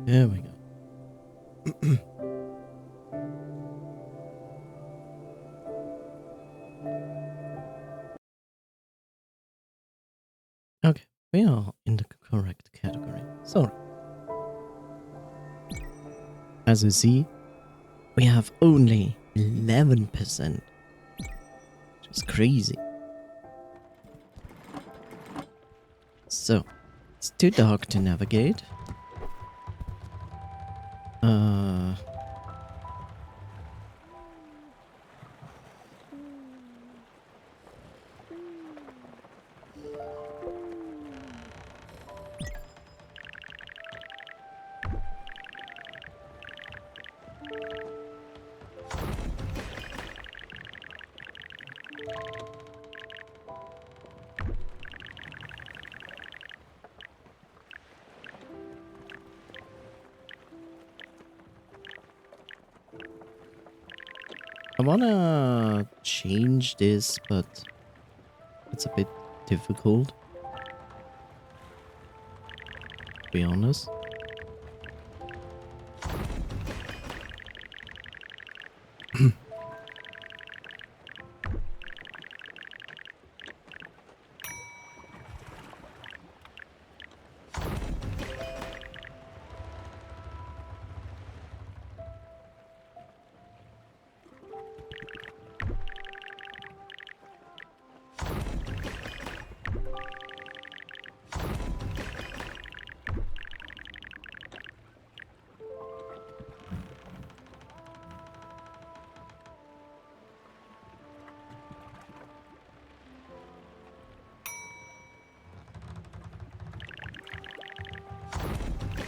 There we go. Okay, we are in the correct category. So, as you see, we have only 11%. Which is crazy. So, it's too dark to navigate. I wanna change this, but it's a bit difficult, to be honest.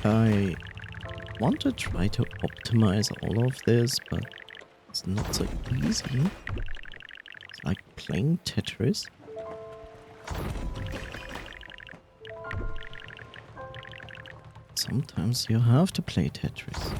I want to try to optimize all of this, but it's not so easy. It's like playing Tetris. Sometimes you have to play Tetris.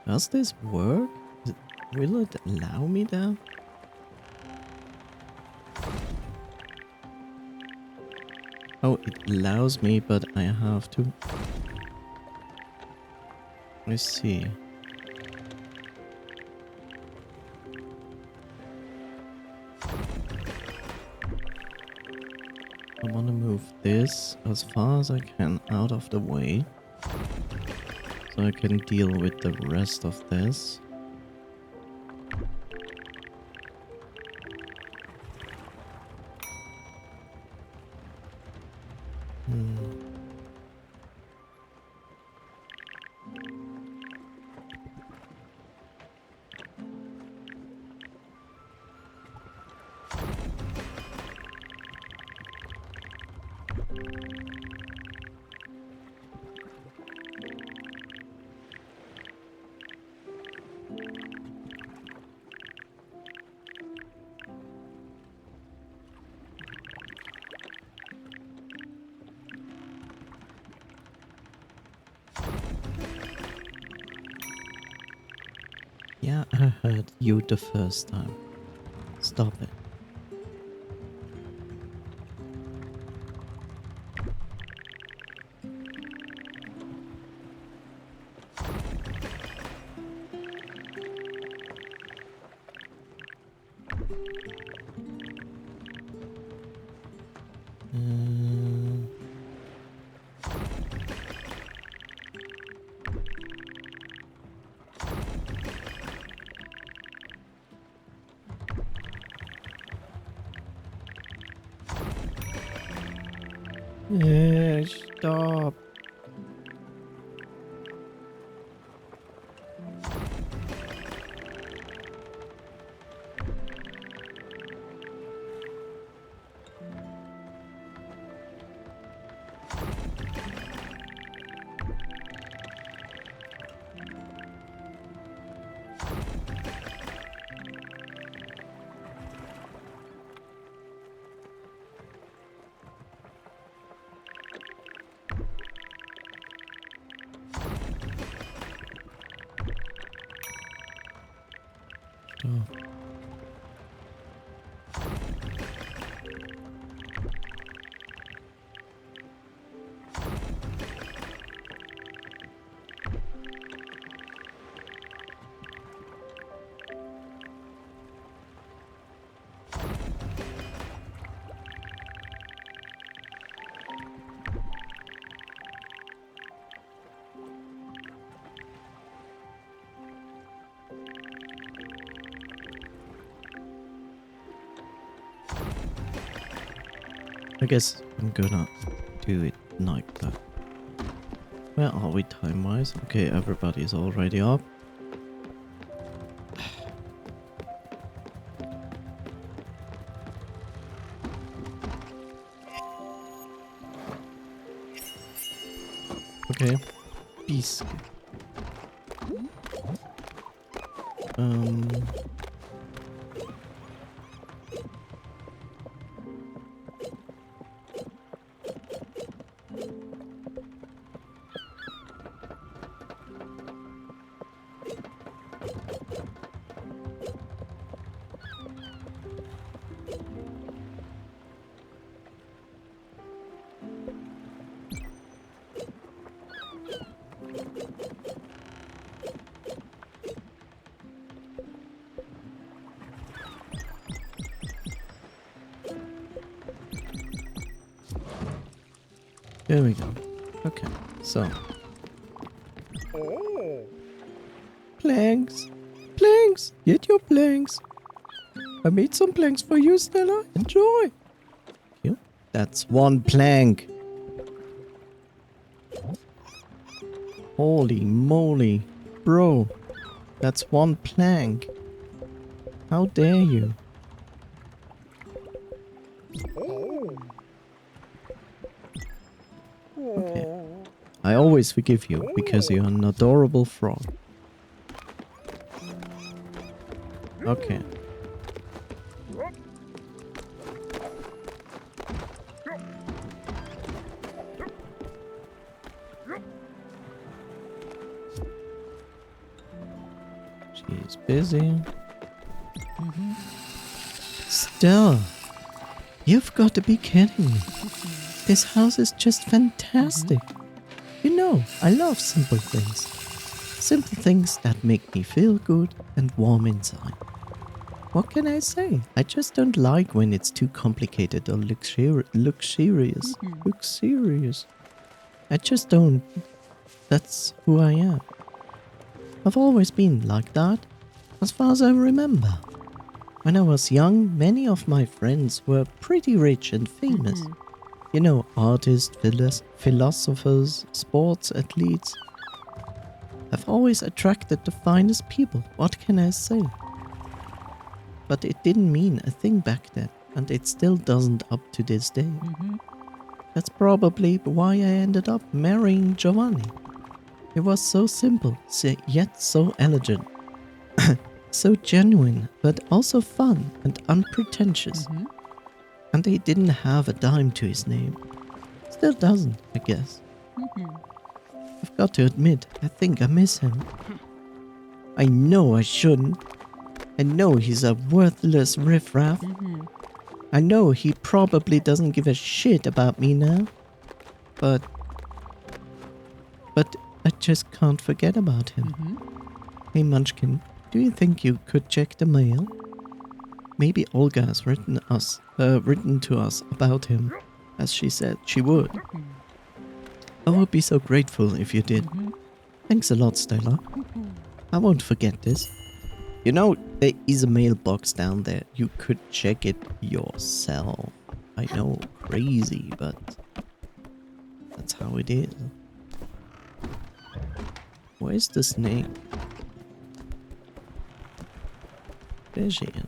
Does this work? Will it allow me that? Oh, it allows me, but I have to... I see. I want to move this as far as I can out of the way, so I can deal with the rest of this. Yeah, I heard you the first time. Stop it. Yeah, stop. Shut up. I guess I'm gonna do it like that. Where are we time-wise? Okay, everybody's already up. Okay. Peace. There we go. Okay, so. Planks! Planks! Get your planks! I made some planks for you, Stella. Enjoy! Here. That's one plank! Holy moly. Bro, that's one plank. How dare you? Okay. I always forgive you because you're an adorable frog. Okay. She's busy. Still, you've got to be kidding me. This house is just fantastic. You know, I love simple things. Simple things that make me feel good and warm inside. What can I say? I just don't like when it's too complicated or luxurious. Luxurious. I just don't. That's who I am. I've always been like that, as far as I remember. When I was young, many of my friends were pretty rich and famous. You know, artists, philosophers, sports athletes. I've always attracted the finest people, what can I say? But it didn't mean a thing back then, and it still doesn't up to this day. That's probably why I ended up marrying Giovanni. It was so simple, yet so elegant. So genuine, but also fun and unpretentious. And he didn't have a dime to his name. Still doesn't, I guess. I've got to admit, I think I miss him. I know I shouldn't. I know he's a worthless riffraff. I know he probably doesn't give a shit about me now. But I just can't forget about him. Hey Munchkin, do you think you could check the mail? Maybe Olga has written to us about him, as she said she would. I would be so grateful if you did. Thanks a lot, Stella. I won't forget this. You know, there is a mailbox down there. You could check it yourself. I know, crazy, but that's how it is. Where's the snake? There she is.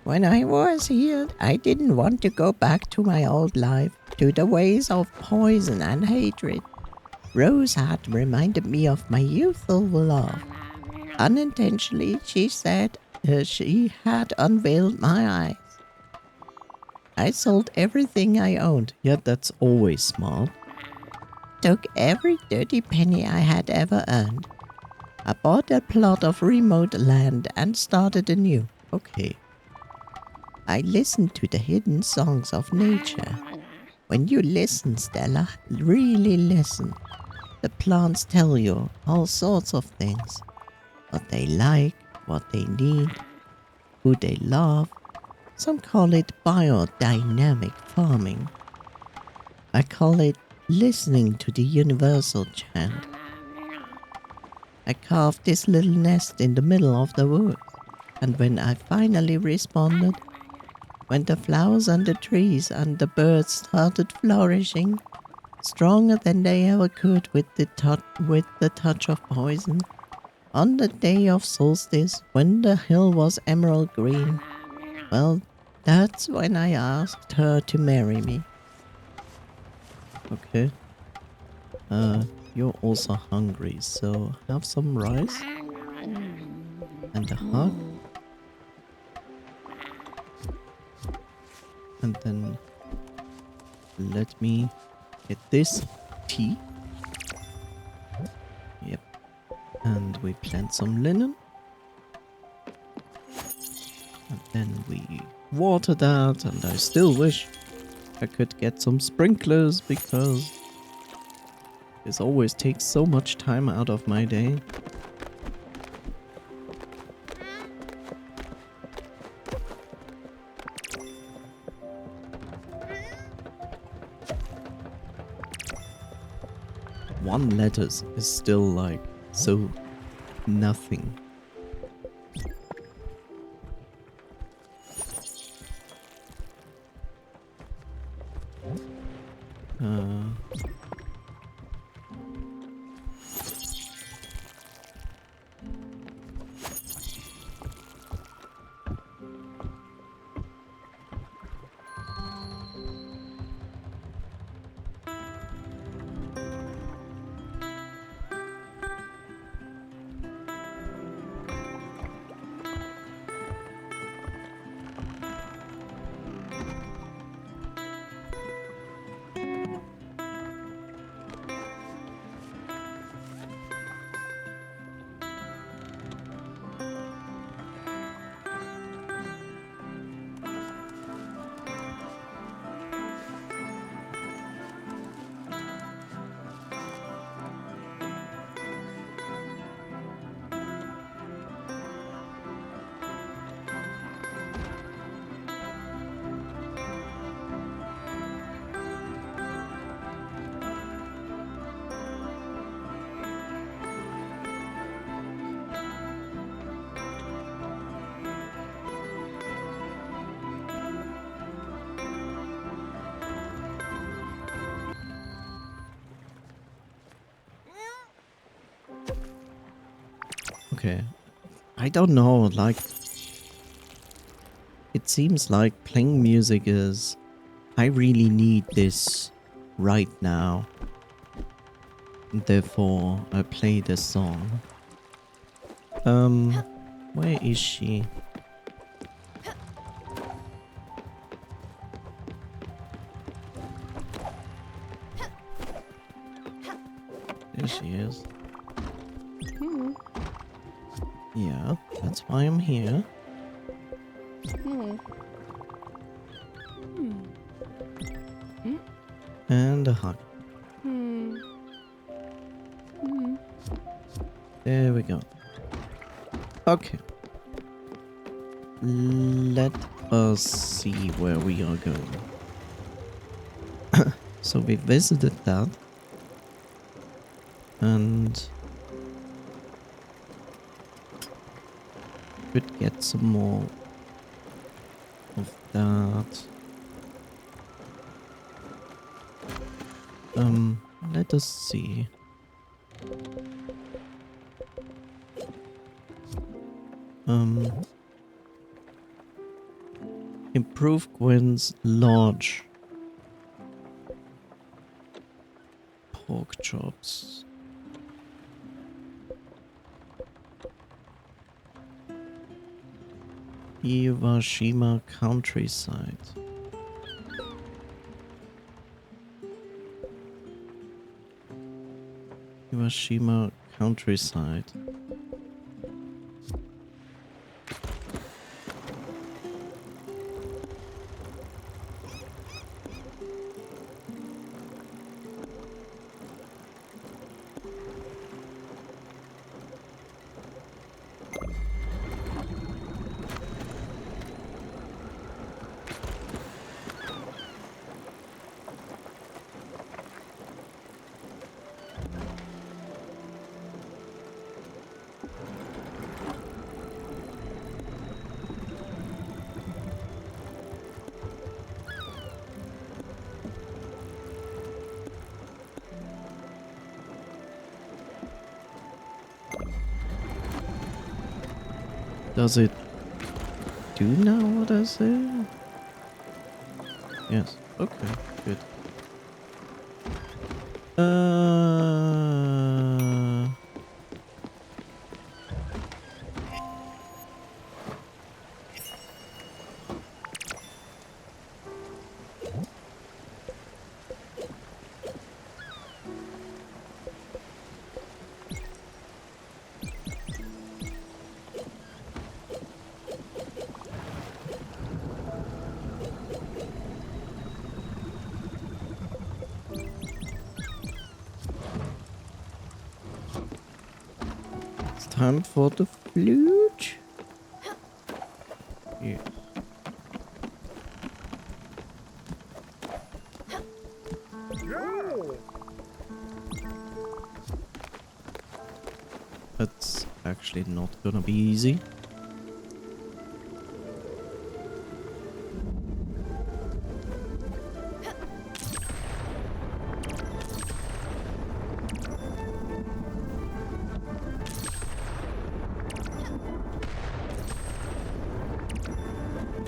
When I was healed, I didn't want to go back to my old life, to the ways of poison and hatred. Rose had reminded me of my youthful love. Unintentionally, she said she had unveiled my eyes. I sold everything I owned. Yeah, that's always smart. Took every dirty penny I had ever earned. I bought a plot of remote land and started anew. Okay. I listened to the hidden songs of nature. When you listen, Stella, really listen. The plants tell you all sorts of things. What they like, what they need, who they love. Some call it biodynamic farming. I call it listening to the universal chant. I carved this little nest in the middle of the woods, and when I finally responded, when the flowers and the trees and the birds started flourishing, stronger than they ever could with the touch of poison, on the day of solstice, when the hill was emerald green, well, that's when I asked her to marry me. Okay. You're also hungry, so have some rice and a hug. And then let me get this tea. Yep. And we plant some linen. And then we water that, and I still wish I could get some sprinklers because this always takes so much time out of my day. One lettuce is still like so nothing. Okay. I don't know, like, it seems like playing music is, I really need this right now. Therefore, I play this song. Where is she? There she is. Yeah, that's why I'm here. And a hug. There we go. Okay. Let us see where we are going. So we visited that. And could get some more of that. Let us see. Improve Gwen's large pork chops. Iwashima countryside. Iwashima countryside. Does it do now what I said? Yes. Okay, good. It's time for the flute. Yeah. That's actually not gonna be easy.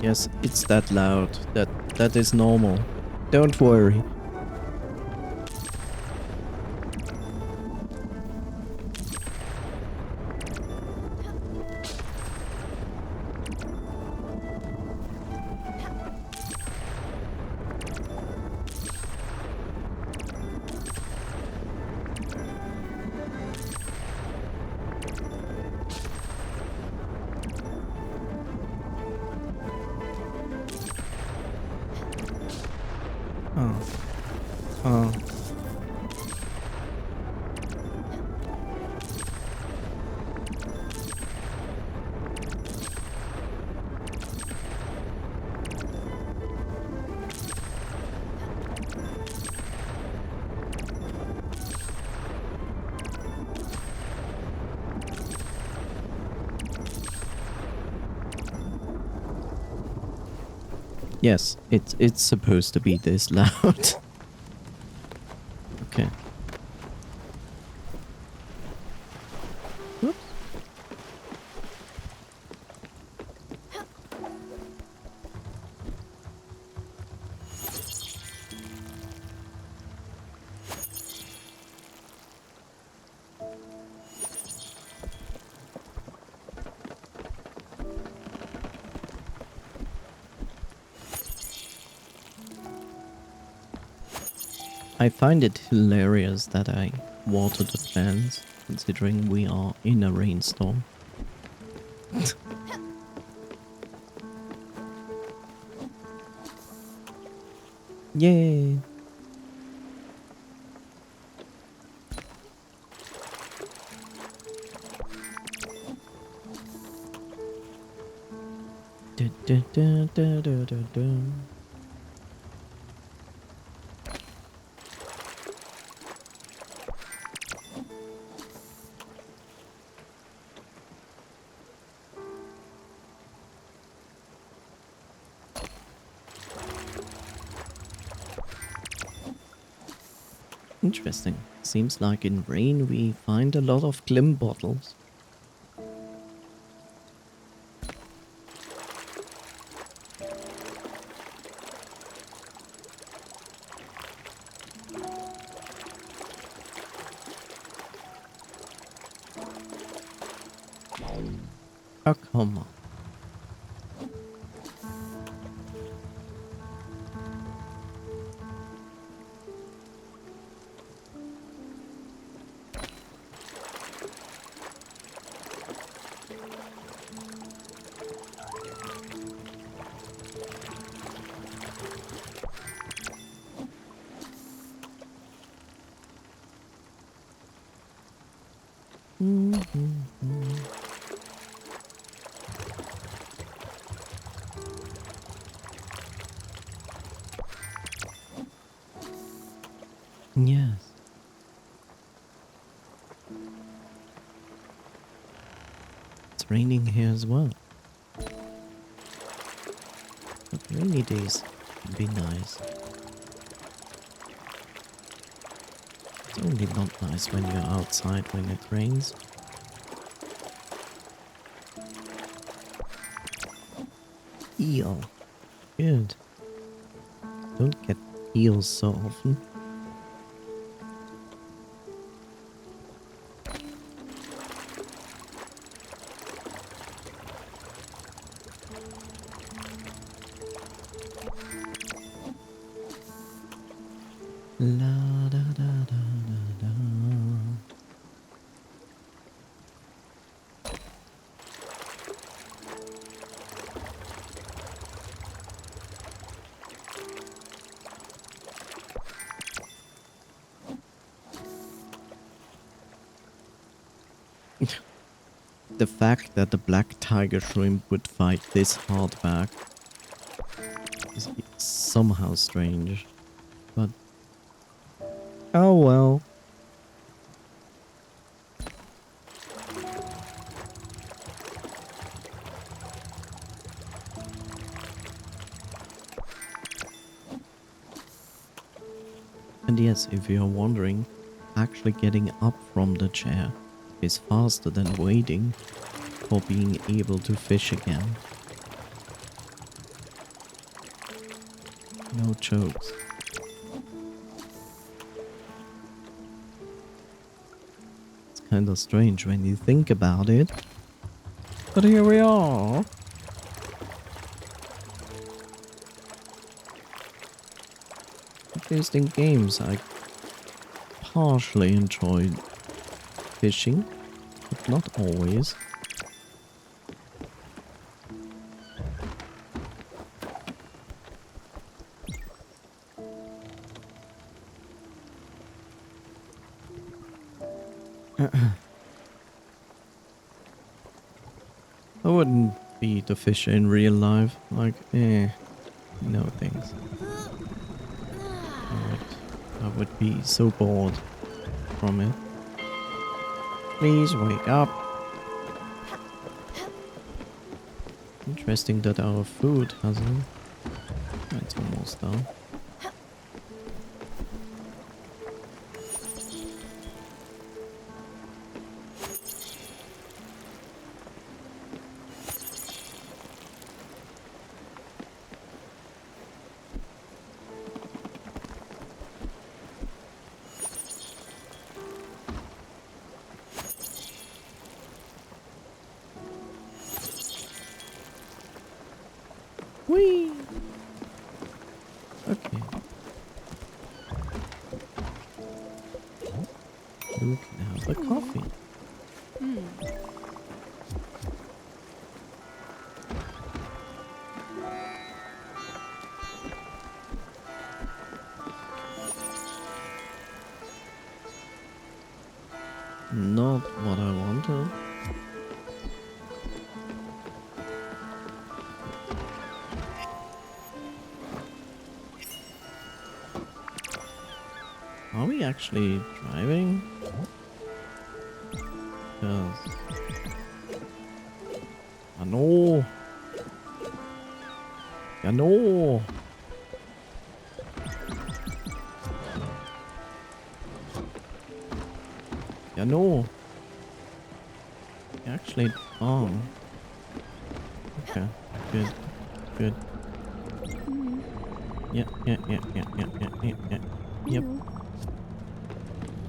Yes, it's that loud. That is normal. Don't worry. Oh. Oh. Yes, it's supposed to be this loud. Okay. Whoops. I find it hilarious that I water the plants, considering we are in a rainstorm. Yay! Du, du, du, du, du, du, du. Interesting. Seems like in rain we find a lot of glim bottles. Oh, come on. Yes. It's raining here as well. But rainy days can be nice. It's only not nice when you're outside when it rains. Eel. Good. Don't get eels so often. La da da da da da. The fact that the black tiger shrimp would fight this hard back is somehow strange, but oh well. And yes, if you're wondering, actually getting up from the chair is faster than waiting for being able to fish again. No jokes. It's kind of strange when you think about it. But here we are. At least in games, I partially enjoyed fishing, but not always. I wouldn't be the fisher in real life. Like, no thanks. I would be so bored from it. Please wake up. Interesting that our food hasn't. It's almost done. Whee! Okay. You can have the coffee. Not what I wanted. Are we actually driving? Yes. I know. I know. I know. Actually, oh. Okay. Good. Good. Yeah. Yep.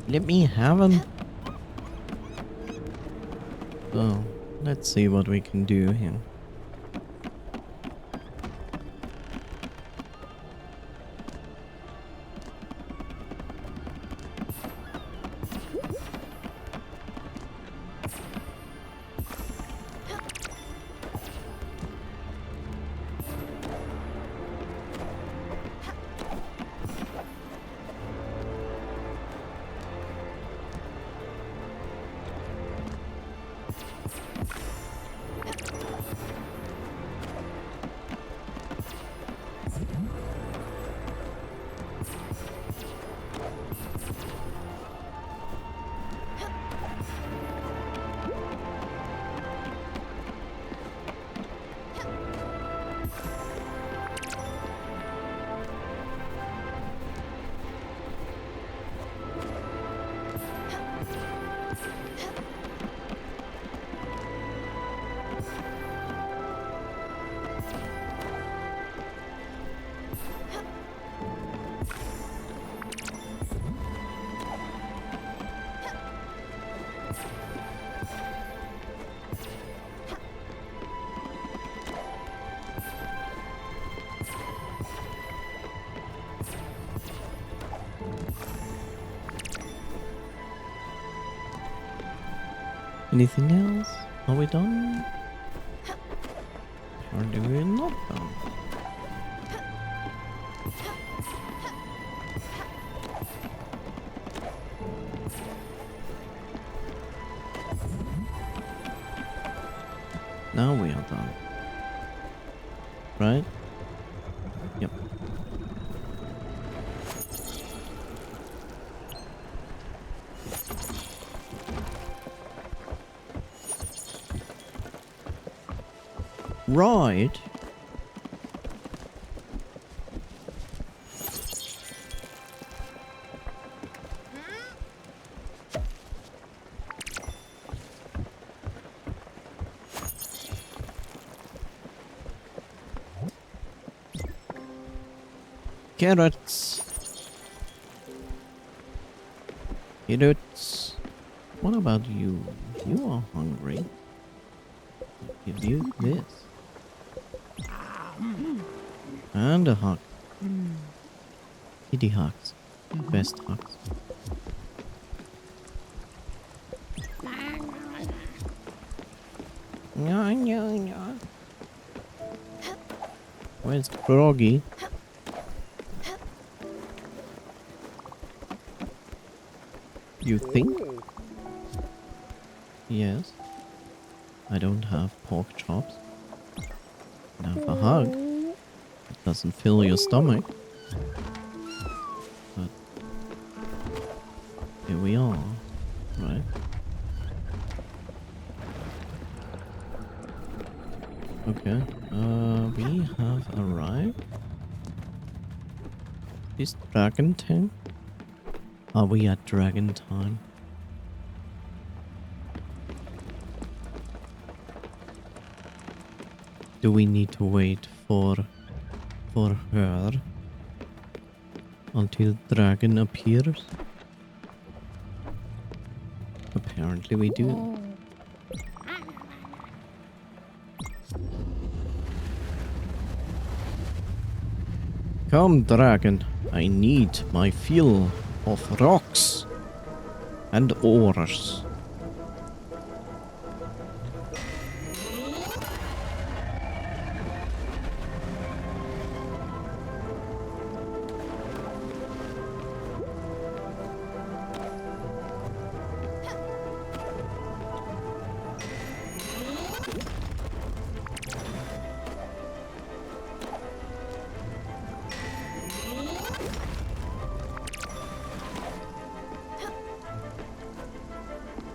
Let me have him. So, let's see what we can do here. Anything else? Are we done? Apparently we're not done. Now we are done. Right? Yep. Right. Carrots. Carrots. What about you? You are hungry. I'll give you this. And a hug. Kitty hugs. Best hugs. Where's Froggy? You think? Yes. I don't have pork chops. I have a hug. It doesn't fill your stomach. But here we are, right? Okay. We have arrived. Is Dragon Tank? Are we at Dragon Time? Do we need to wait for her until Dragon appears? Apparently we do. Come, Dragon. I need my fill of rocks and ores.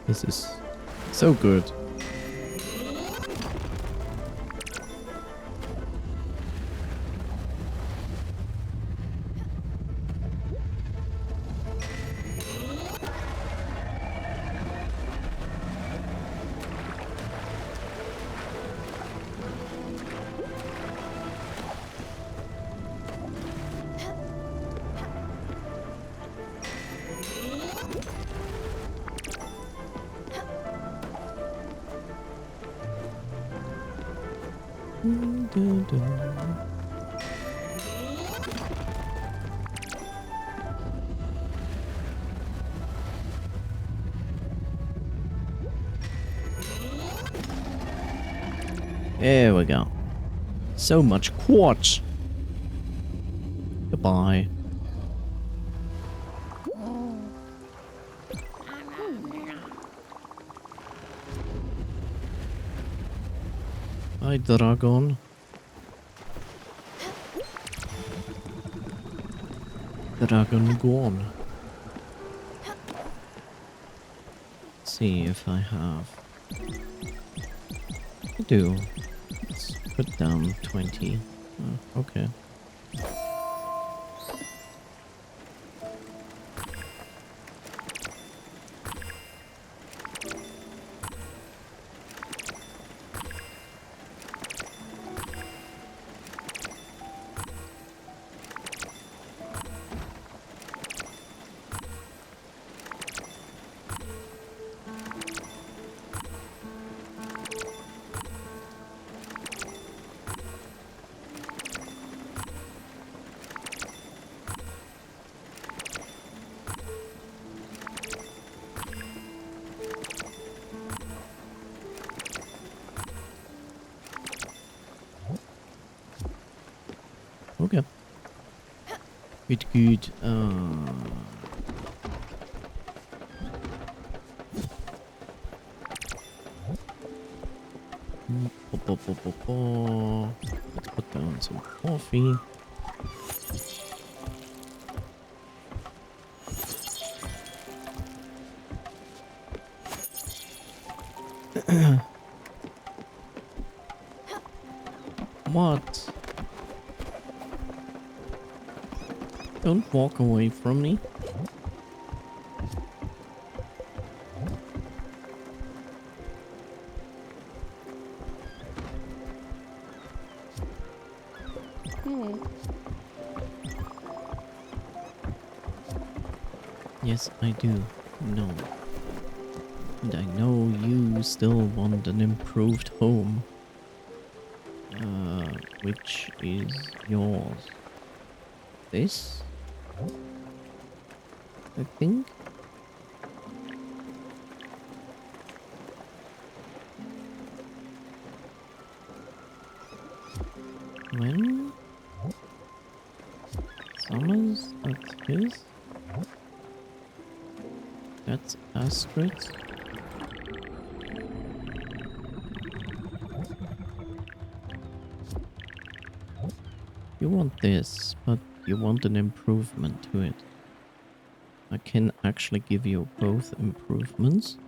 This is so good. There we go. So much quartz. Goodbye. Hi, dragon. Dragon gone. Let's see if I have. I do. Let's put down 20. Oh, okay. Good, good. Let's put down some coffee. What? Don't walk away from me. Yes, I do. No. And I know you still want an improved home. Which is yours. This? I think? When? Summers? That's his? That's Astrid's? You want this, but you want an improvement to it. I can actually give you both improvements.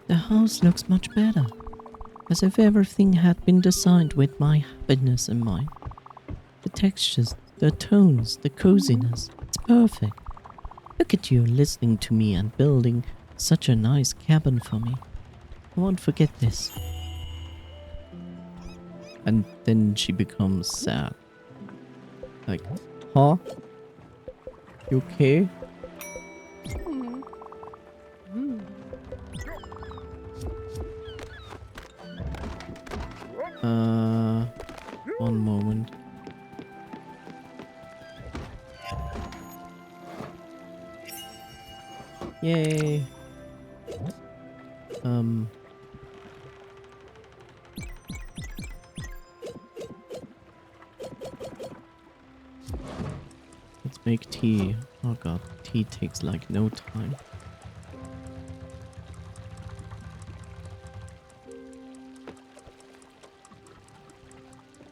The house looks much better, as if everything had been designed with my happiness in mind. The textures, the tones, the coziness, it's perfect. Look at you listening to me and building such a nice cabin for me. I won't forget this. And then she becomes sad. Like, huh? You okay? One moment. Yay. Let's make tea. Oh god, tea takes like no time.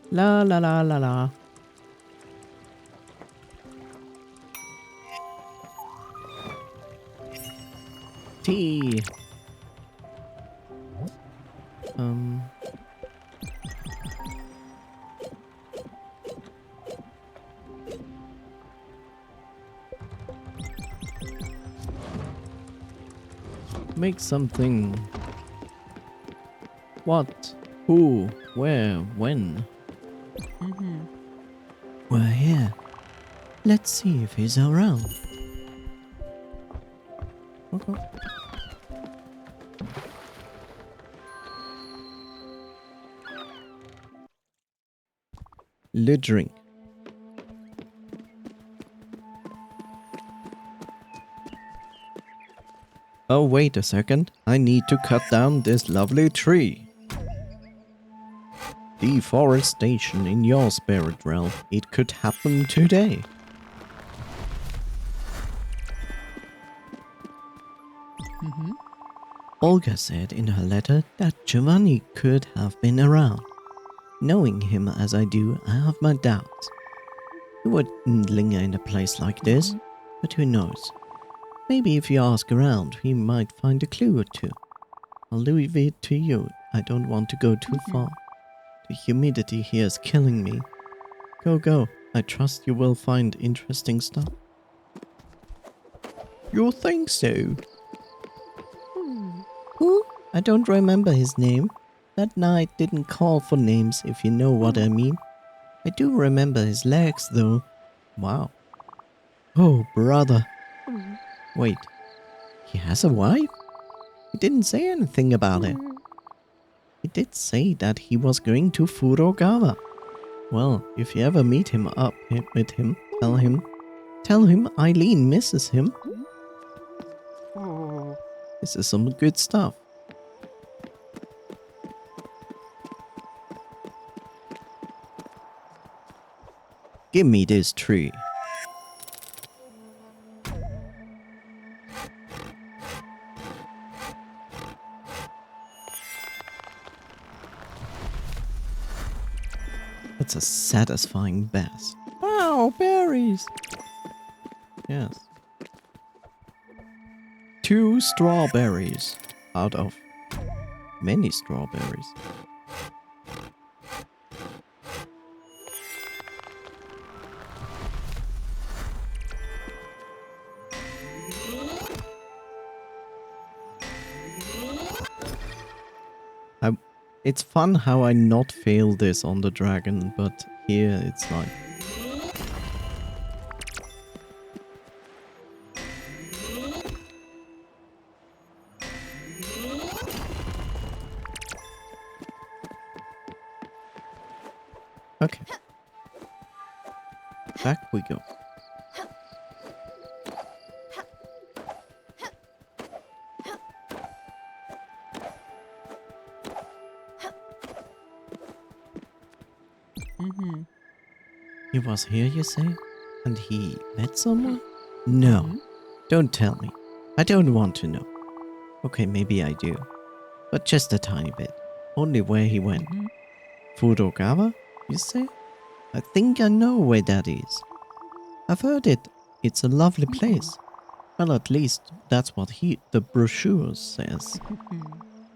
La la la la la. Tea. Make something. What? Who? Where? When? We're here. Let's see if he's around. Okay. Littering. Oh, wait a second. I need to cut down this lovely tree. Deforestation in your spirit realm. It could happen today. Olga said in her letter that Giovanni could have been around. Knowing him as I do, I have my doubts. He wouldn't linger in a place like this, but who knows? Maybe if you ask around, we might find a clue or two. I'll leave it to you. I don't want to go too far. The humidity here is killing me. Go, go. I trust you will find interesting stuff. You think so? Who? I don't remember his name. That night didn't call for names, if you know what I mean. I do remember his legs, though. Wow. Oh, brother. Wait. He has a wife? He didn't say anything about it. He did say that he was going to Furogawa. Well, if you ever meet him up with him, tell him Eileen misses him. This is some good stuff. Give me this tree. That's a satisfying bass. Wow, berries! Yes. 2 strawberries out of many strawberries. It's fun how I not fail this on the dragon, but here it's like... Okay. Back we go. He was here, you say? And he met someone? No. Don't tell me. I don't want to know. Okay, maybe I do. But just a tiny bit. Only where he went. Fudogawa, you say? I think I know where that is. I've heard it. It's a lovely place. Well, at least that's what the brochure says.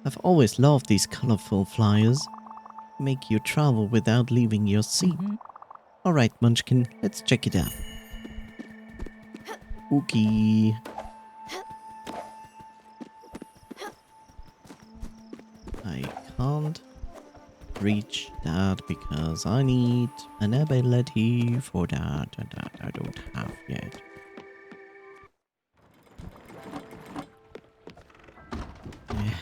I've always loved these colorful flyers. Make you travel without leaving your seat. Alright, Munchkin, let's check it out. Okay. I can't reach that because I need an ability for that and that I don't have yet. Yeah.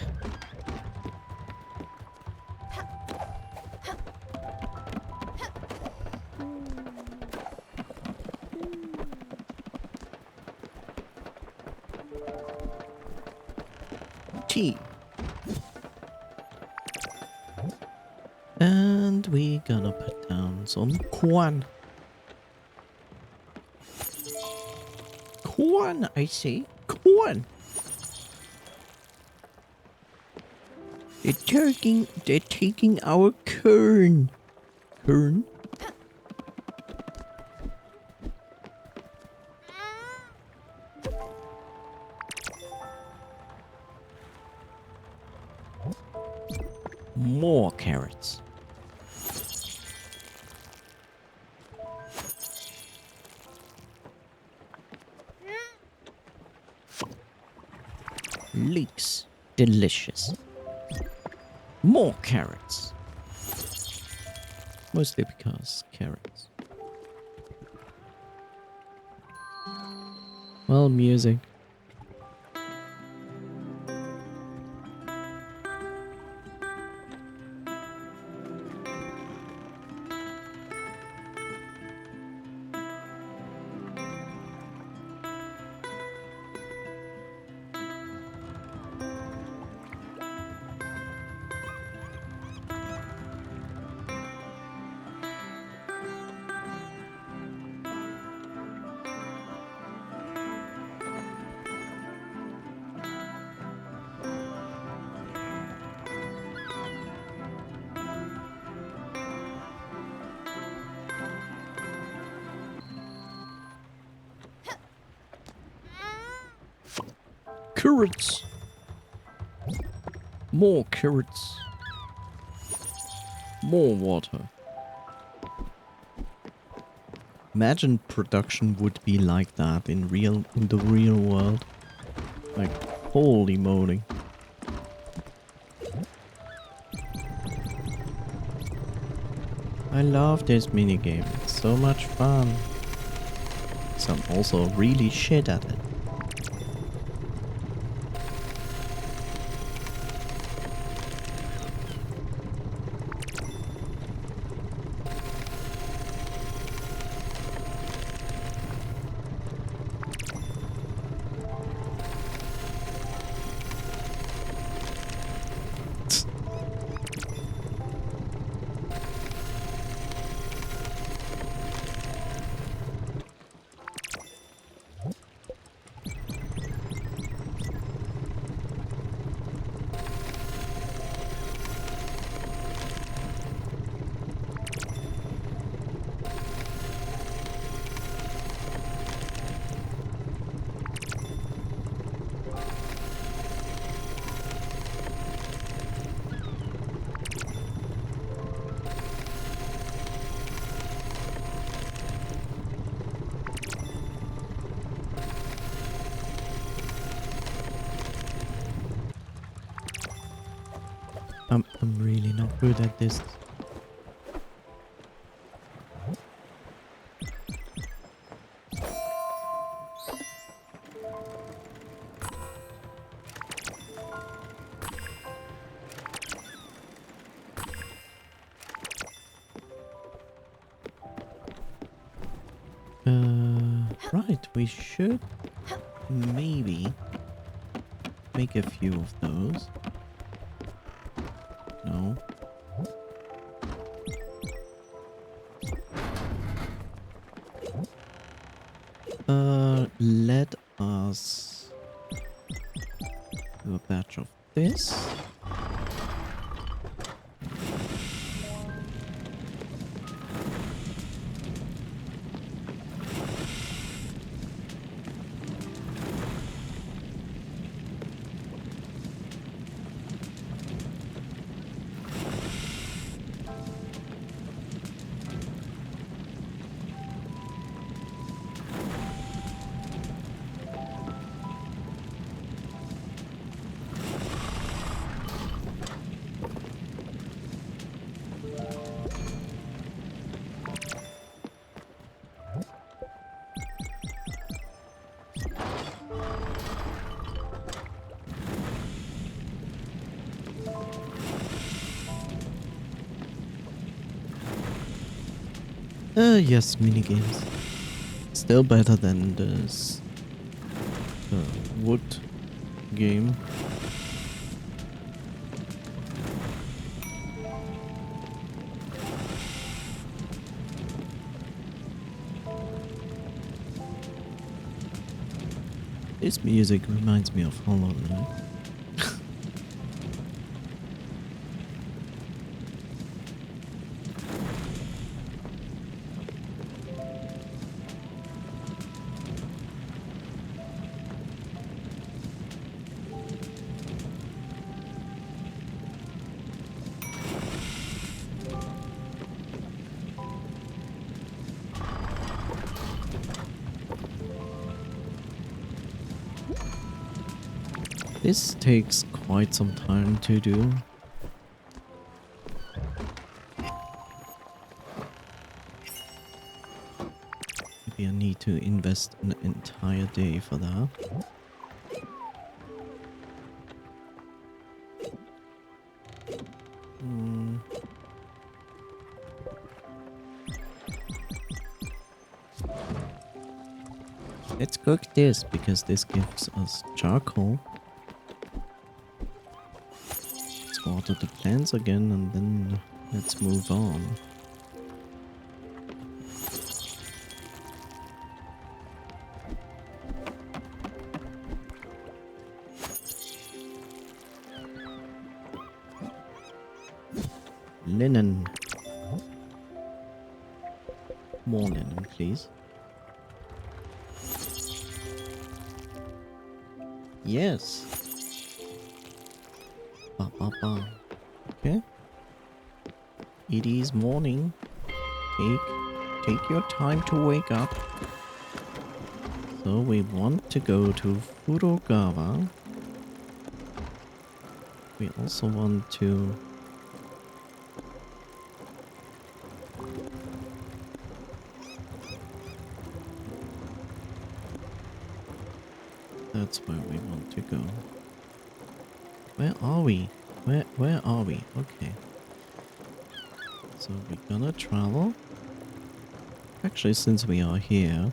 Tea. And we gonna put down some corn. Corn, I say. Corn. They're taking our corn. Corn? More carrots. Leeks. Delicious. More carrots. Mostly because carrots. Well, music. Carrots. More carrots. More water. Imagine production would be like that in the real world. Like, holy moly. I love this minigame. It's so much fun. So I'm also really shit at it. I'm really not good at this. Right, we should maybe make a few of those. No. Let us do a batch of this. Yes, minigames. Still better than this wood game. This music reminds me of Hollow Knight. This takes quite some time to do. Maybe I need to invest an entire day for that. Let's cook this because this gives us charcoal. Let's water the plants again and then let's move on. Linen. More linen, please. Yes. Ba, ba, ba. Okay. It is morning. Take your time to wake up. So we want to go to Furugawa. We also want to that's where we want to go. Where are we? Where are we? Okay. So we're gonna travel. Actually, since we are here,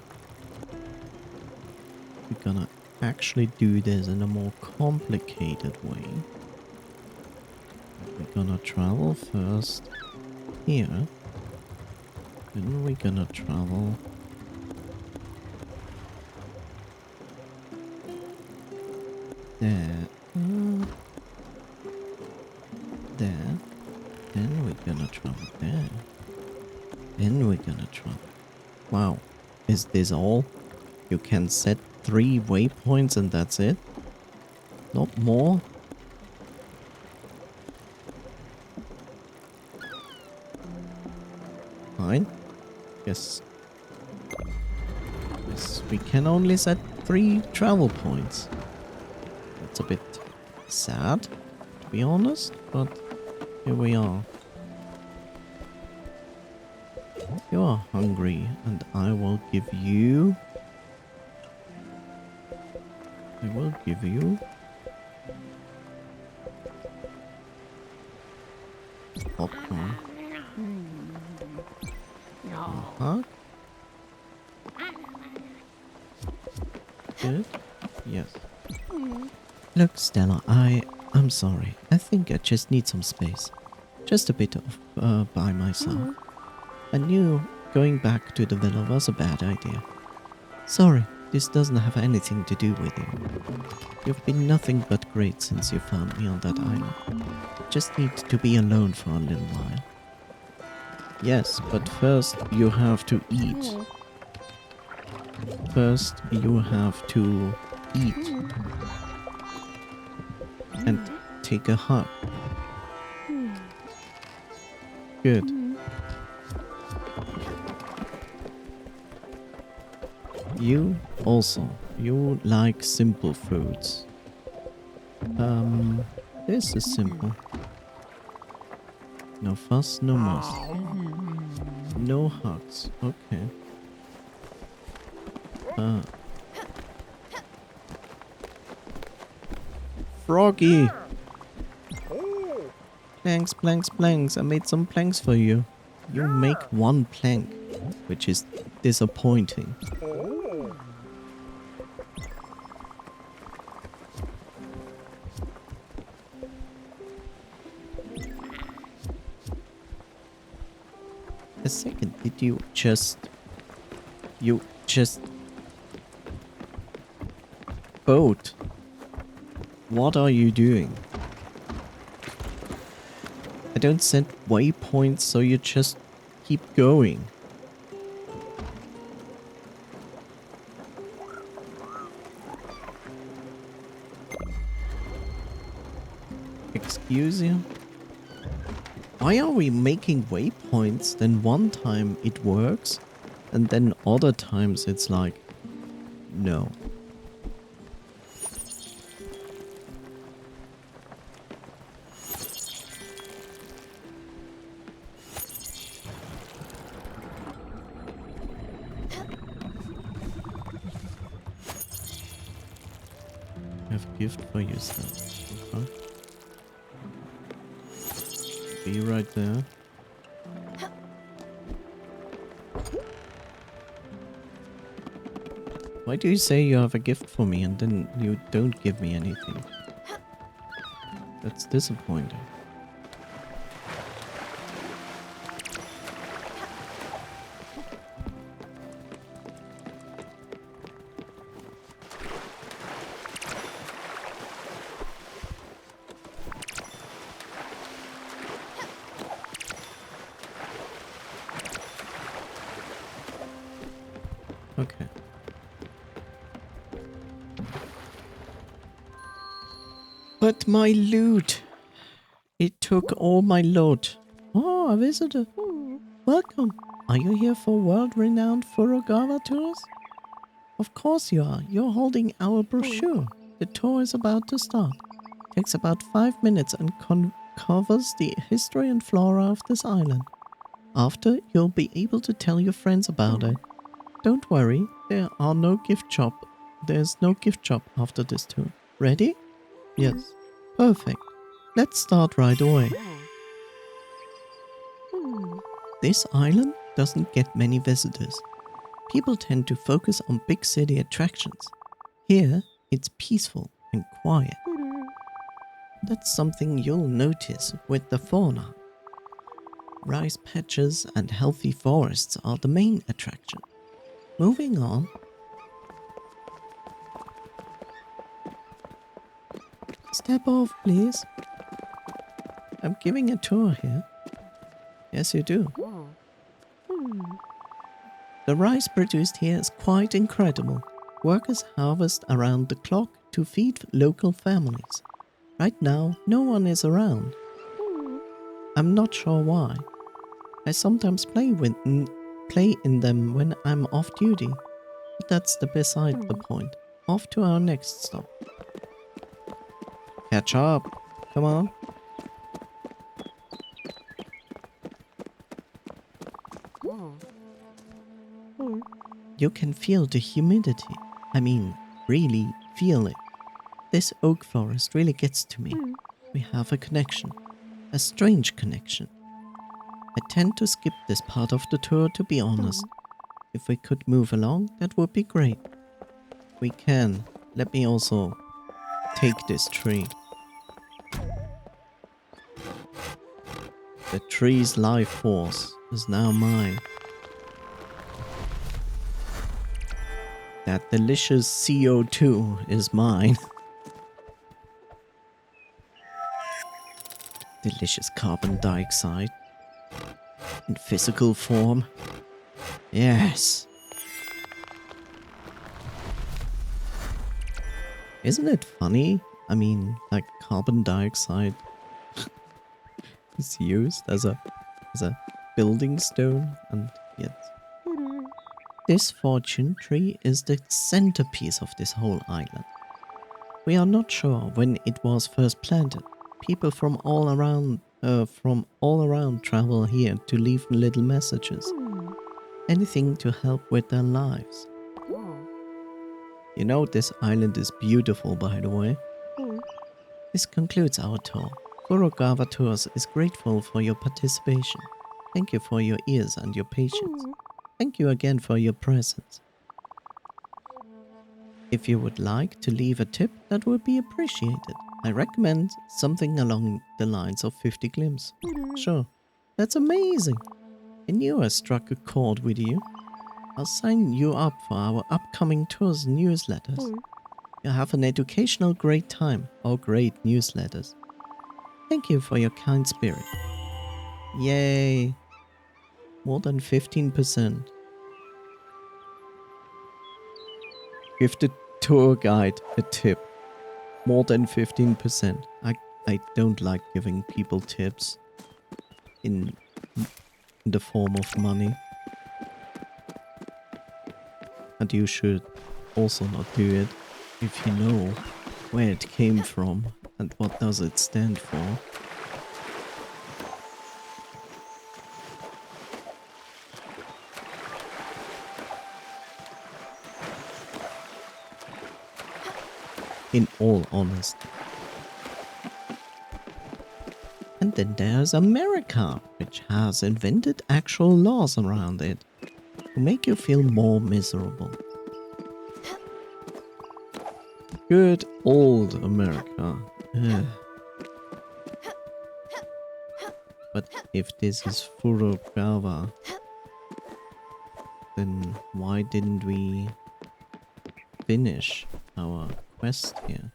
we're gonna actually do this in a more complicated way. We're gonna travel first here. Then we're gonna travel there. There. Then we're gonna travel there. Then we're gonna travel. Wow. Is this all? You can set 3 waypoints and that's it? Not more? Fine. Yes. Yes, we can only set 3 travel points. That's a bit sad, to be honest, but here we are. You are hungry, and I will give you... popcorn. Hug? Good? Yes. Look, Stella, I'm sorry. I think I just need some space. Just a bit of by myself. I knew going back to the villa was a bad idea. Sorry, this doesn't have anything to do with you. You've been nothing but great since you found me on that island. Just need to be alone for a little while. Yes, but first you have to eat. First you have to eat. And take a hug. Good. You also. You like simple foods. This is simple. No fuss, no muss. No hugs. Okay. Froggy! Planks, planks, planks. I made some planks for you. You make one plank, which is disappointing. A second, did you just boat? What are you doing? I don't set waypoints, so you just keep going. Excuse you? Why are we making waypoints? Then one time it works, and then other times it's like, no. I have a gift for you, sir. Okay. Be right there. Why do you say you have a gift for me and then you don't give me anything? That's disappointing. Okay. But my loot! It took all my loot. Oh, a visitor. Welcome. Are you here for world-renowned Furugawa tours? Of course you are. You're holding our brochure. The tour is about to start. Takes about 5 minutes and covers the history and flora of this island. After, you'll be able to tell your friends about it. Don't worry, there's no gift shop after this tour. Ready? Yes. Perfect. Let's start right away. This island doesn't get many visitors. People tend to focus on big city attractions. Here, it's peaceful and quiet. That's something you'll notice with the fauna. Rice patches and healthy forests are the main attraction. Moving on. Step off, please. I'm giving a tour here. Yes, you do. The rice produced here is quite incredible. Workers harvest around the clock to feed local families. Right now, no one is around. I'm not sure why. I sometimes play in them when I'm off duty. But that's beside the point. Off to our next stop. Catch up. Come on. You can feel the humidity. I mean, really feel it. This oak forest really gets to me. We have a connection. A strange connection. I tend to skip this part of the tour, to be honest. If we could move along, that would be great. We can. Let me also take this tree. The tree's life force is now mine. That delicious CO2 is mine. Delicious carbon dioxide. In physical form. Yes. Isn't it funny? I mean, like carbon dioxide is used as a building stone, and yet this fortune tree is the centerpiece of this whole island. We are not sure when it was first planted. People from all around travel here to leave little messages. Anything to help with their lives. You know, this island is beautiful, by the way. This concludes our tour. Furukawa Tours is grateful for your participation. Thank you for your ears and your patience. Thank you again for your presence. If you would like to leave a tip, that would be appreciated. I recommend something along the lines of 50 glims. Sure. That's amazing. I knew I struck a chord with you. I'll sign you up for our upcoming tours newsletters. You have an educational great time or great newsletters. Thank you for your kind spirit. Yay. More than 15%. Give the tour guide a tip. More than 15%. I don't like giving people tips in the form of money. And you should also not do it if you know where it came from and what does it stand for. In all honesty. And then there's America, which has invented actual laws around it to make you feel more miserable. Good old America. But if this is Furukawa, then why didn't we finish our quest here?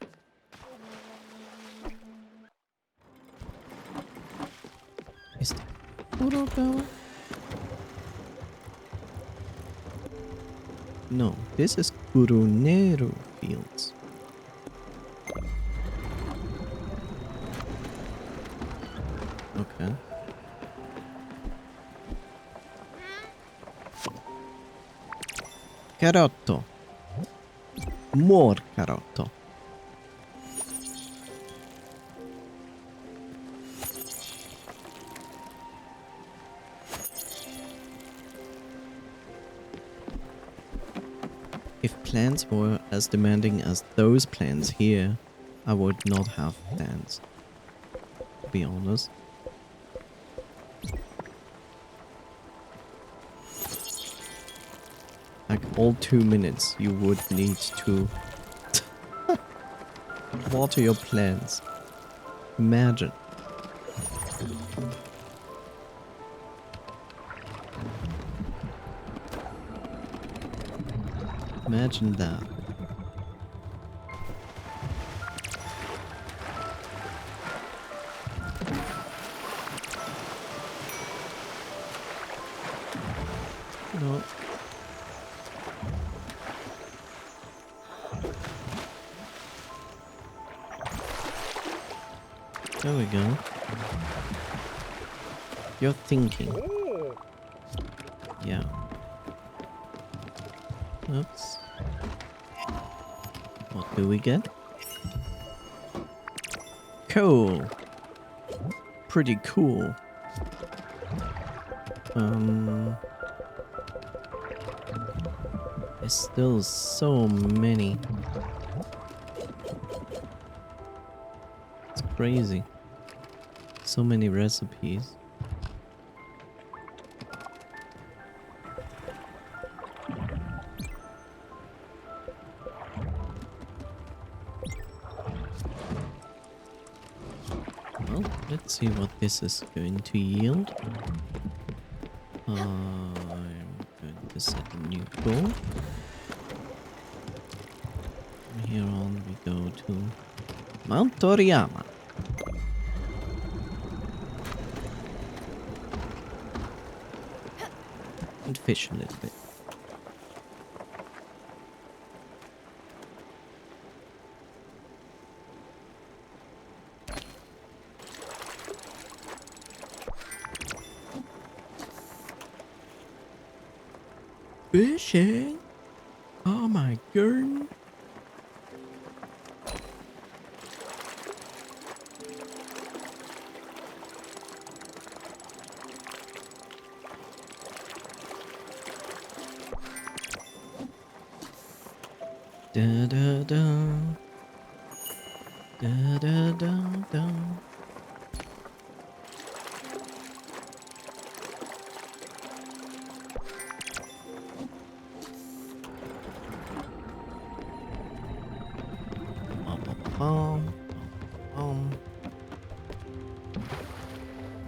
Is that Furukawa? No, this is Kuruneru Fields. Okay. Carotto. More carotto. If plants were as demanding as those plants here, I would not have danced. To be honest. Like all 2 minutes you would need to water your plants. Imagine. Imagine that. No. There we go. You're thinking. Yeah. Oops. What do we get? Cool. Pretty cool. There's still so many. It's crazy. So many recipes. Well, let's see what this is going to yield. I'm going to set a new goal. From here on we go to Mount Toriyama. And fish a little bit. Fishing? Oh my god. Da da da. Da da da da.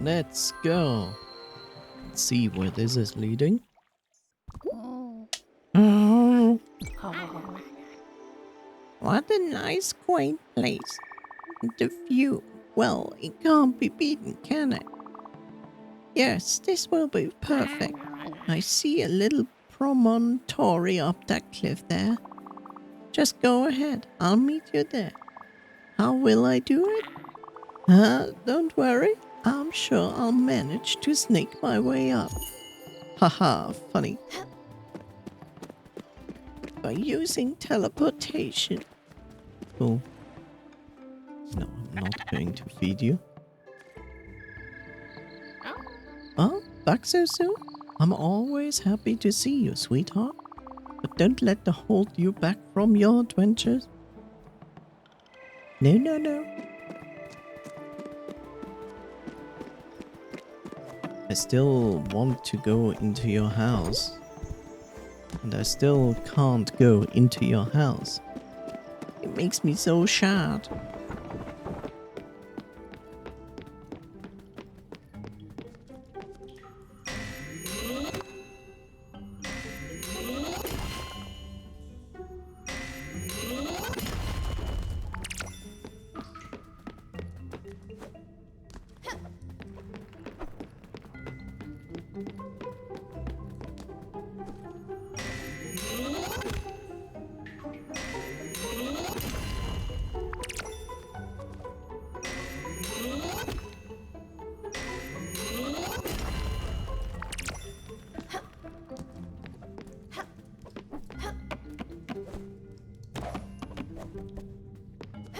Let's go. Let's see where this is leading. Oh, what a nice, quaint place. The view, well, it can't be beaten, can it? Yes, this will be perfect. I see a little promontory up that cliff there. Just go ahead, I'll meet you there. How will I do it? Don't worry, I'm sure I'll manage to sneak my way up. Haha, funny. By using teleportation. Cool. No, I'm not going to feed you. Oh, back so soon? I'm always happy to see you, sweetheart. But don't let that hold you back from your adventures. No, no, no. I still want to go into your house. And I still can't go into your house. It makes me so sad.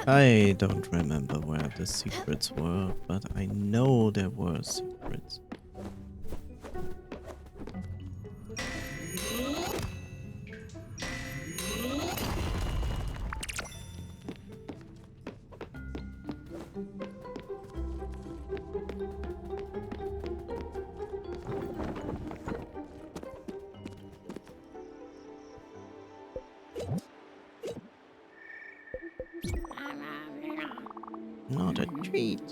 I don't remember where the secrets were, but I know there were secrets. Not a treat.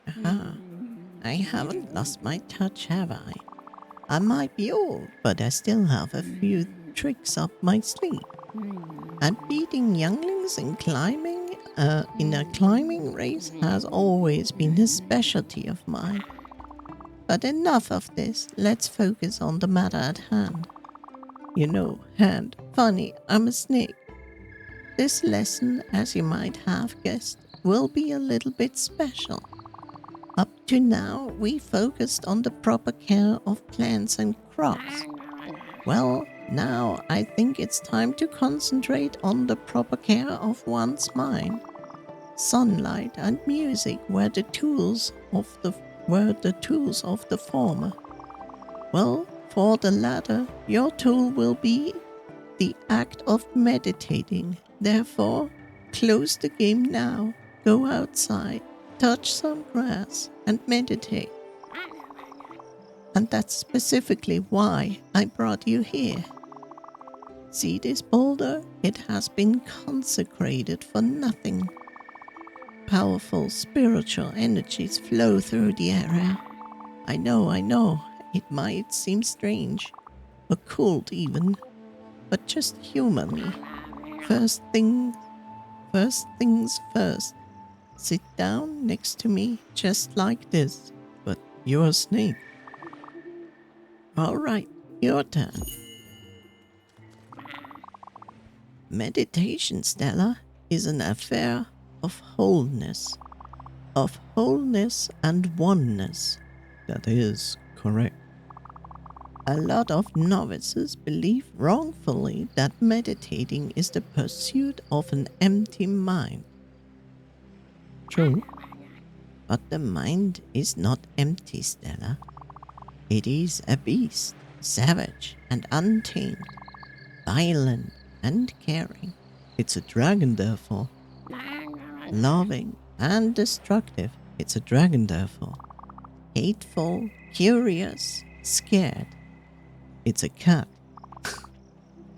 Aha. I haven't lost my touch, have I? I might be old, but I still have a few tricks up my sleeve. And beating younglings in a climbing race has always been a specialty of mine. But enough of this, let's focus on the matter at hand. You know, hand, funny, I'm a snake. This lesson, as you might have guessed, will be a little bit special. Up to now, we focused on the proper care of plants and crops. Well, now I think it's time to concentrate on the proper care of one's mind. Sunlight and music were the tools of the former. Well, for the latter, your tool will be the act of meditating. Therefore, close the game now, go outside, touch some grass, and meditate. And that's specifically why I brought you here. See this boulder? It has been consecrated for nothing. Powerful spiritual energies flow through the area. I know, it might seem strange, occult even, but just humor me. First things first. Sit down next to me, just like this. But you're a snake. Alright, your turn. Meditation, Stella, is an affair of wholeness and oneness. That is correct. A lot of novices believe wrongfully that meditating is the pursuit of an empty mind. True. But the mind is not empty, Stella. It is a beast, savage and untamed, violent and caring. It's a dragon, therefore. Loving and destructive. It's a dragon, therefore. Hateful, curious, scared. It's a cat.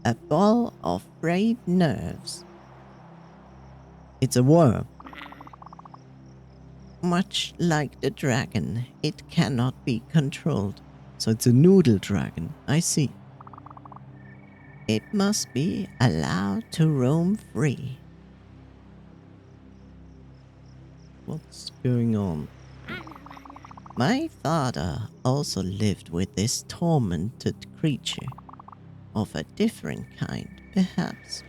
A ball of frayed nerves. It's a worm. Much like the dragon, it cannot be controlled. So it's a noodle dragon, I see. It must be allowed to roam free. What's going on? My father also lived with this tormented creature. Of a different kind, perhaps.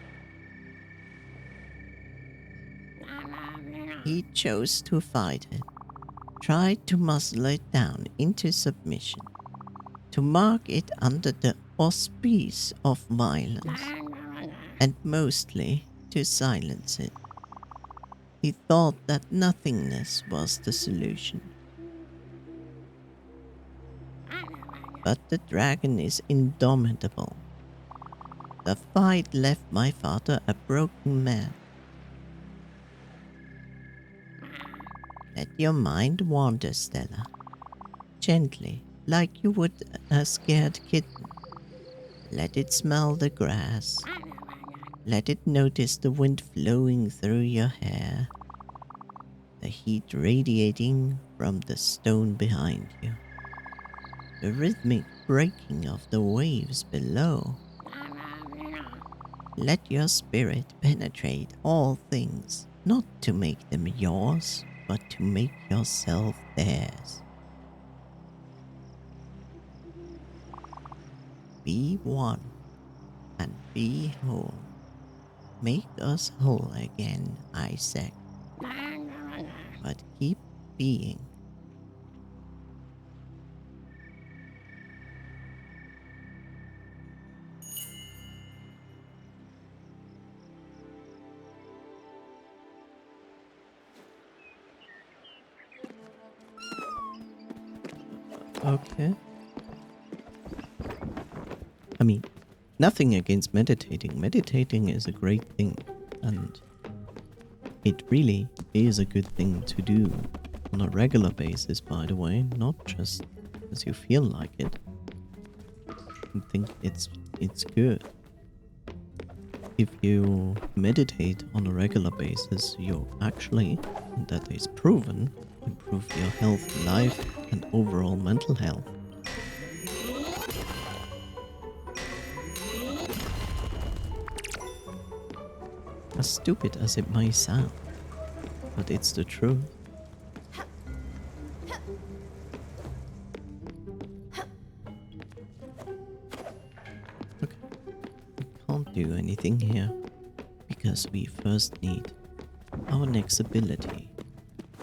He chose to fight it, tried to muzzle it down into submission, to mark it under the auspice of violence, and mostly to silence it. He thought that nothingness was the solution. But the dragon is indomitable. The fight left my father a broken man. Let your mind wander, Stella. Gently, like you would a scared kitten. Let it smell the grass. Let it notice the wind flowing through your hair. The heat radiating from the stone behind you. The rhythmic breaking of the waves below. Let your spirit penetrate all things, not to make them yours, but to make yourself theirs. Be one and be whole. Make us whole again, Isaac. But keep being. Okay. I mean, nothing against meditating. Meditating is a great thing, and it really is a good thing to do on a regular basis, by the way, not just as you feel like it. I think it's good. If you meditate on a regular basis, you actually, and that is proven, improve your health, life, and overall mental health. As stupid as it may sound, but it's the truth. Okay, we can't do anything here, because we first need our next ability,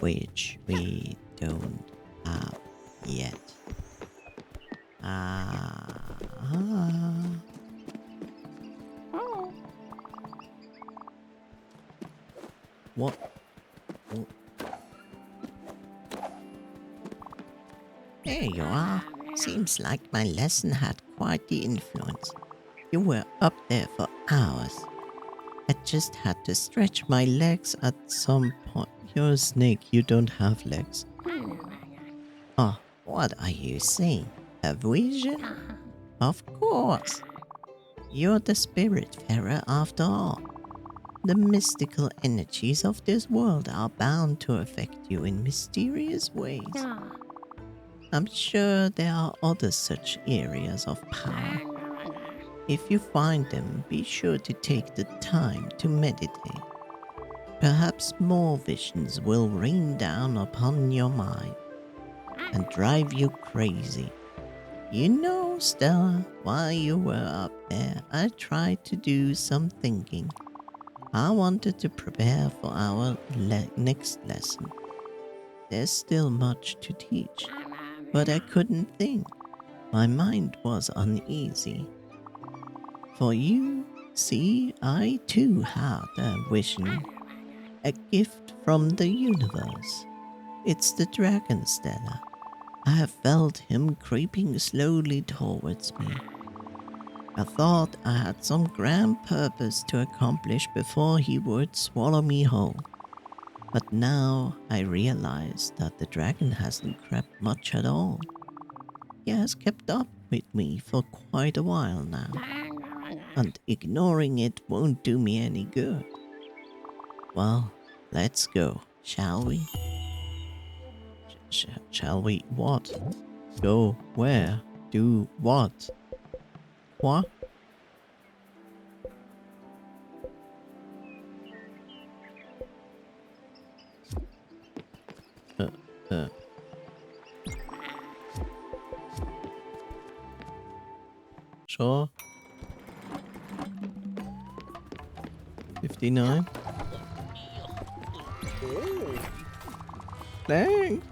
which we don't have yet. What? There you are. Seems like my lesson had quite the influence. You were up there for hours. I just had to stretch my legs at some point. You're a snake, you don't have legs. Oh, what are you saying? A vision? Of course. You're the Spiritfarer after all. The mystical energies of this world are bound to affect you in mysterious ways. I'm sure there are other such areas of power. If you find them, be sure to take the time to meditate. Perhaps more visions will rain down upon your mind and drive you crazy. You know, Stella, while you were up there, I tried to do some thinking. I wanted to prepare for our next lesson. There's still much to teach, but I couldn't think. My mind was uneasy. For you, see, I too had a vision, a gift from the universe. It's the dragon, Stella. I have felt him creeping slowly towards me. I thought I had some grand purpose to accomplish before he would swallow me whole. But now I realize that the dragon hasn't crept much at all. He has kept up with me for quite a while now, and ignoring it won't do me any good. Well, let's go, shall we? Shall we what? Go where? Do what? What? Uh. Sure. 59. Plank!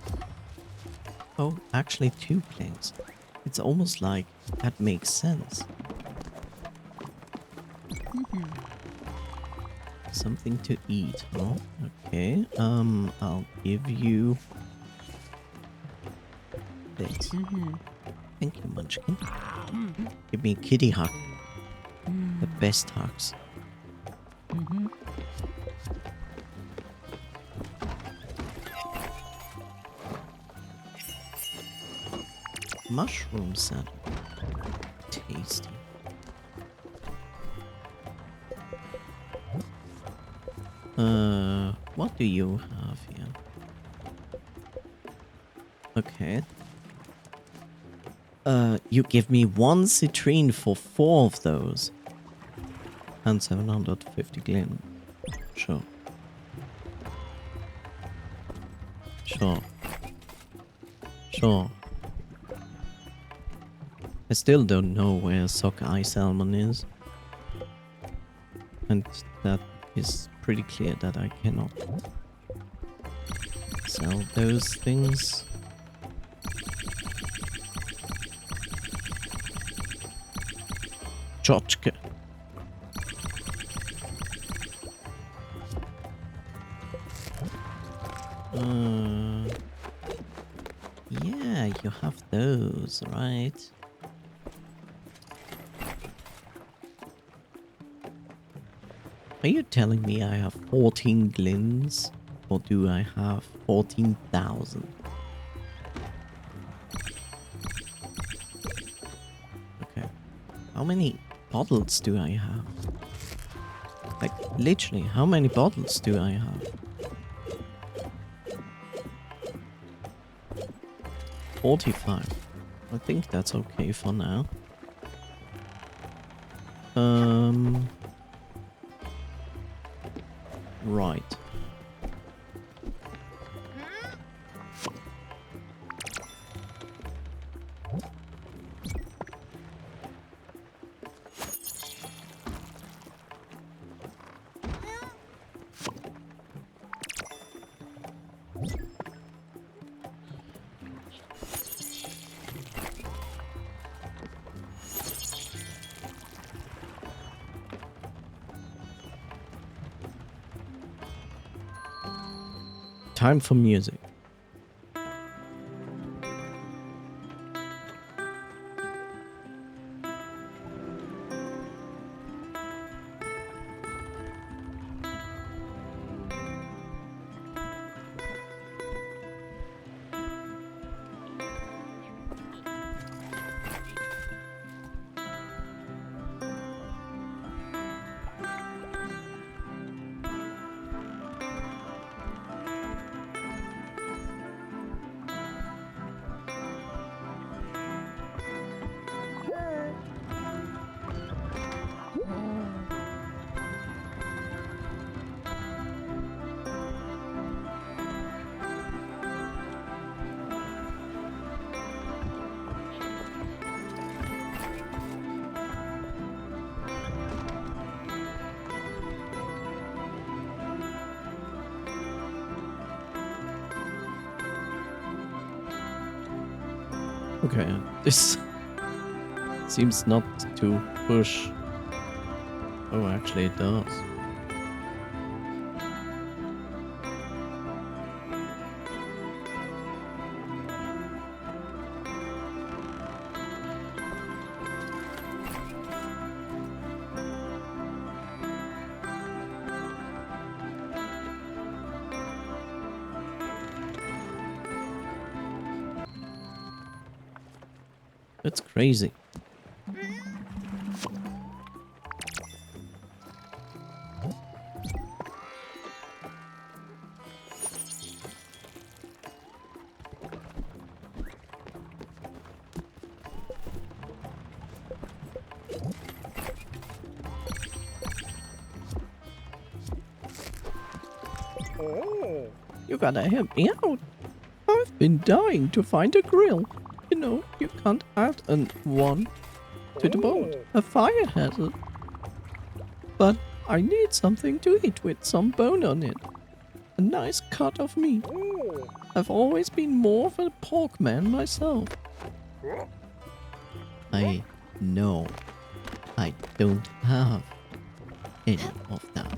Oh, actually 2 planks. It's almost like that makes sense. Something to eat, huh? Okay, I'll give you this. Thank you, Munchkin. Give me a kitty hug. The best hugs. Mushroom salad. Tasty. What do you have here? Okay. You give me 1 citrine for 4 of those. And 750 glin. Sure. Sure. Sure. I still don't know where sockeye salmon is. And that is pretty clear that I cannot sell those things. Tchotchke. Yeah, you have those, right? Are you telling me I have 14 glins? Or do I have 14,000? Okay. How many bottles do I have? Like, literally, how many bottles do I have? 45. I think that's okay for now. Right. Time for music. Okay, this seems not to push. Oh, actually it does. That's crazy. You gotta help me out. I've been dying to find a grill. You know, you can't add one to the boat. A fire hazard. But I need something to eat with some bone on it. A nice cut of meat. I've always been more of a pork man myself. I know I don't have any of that.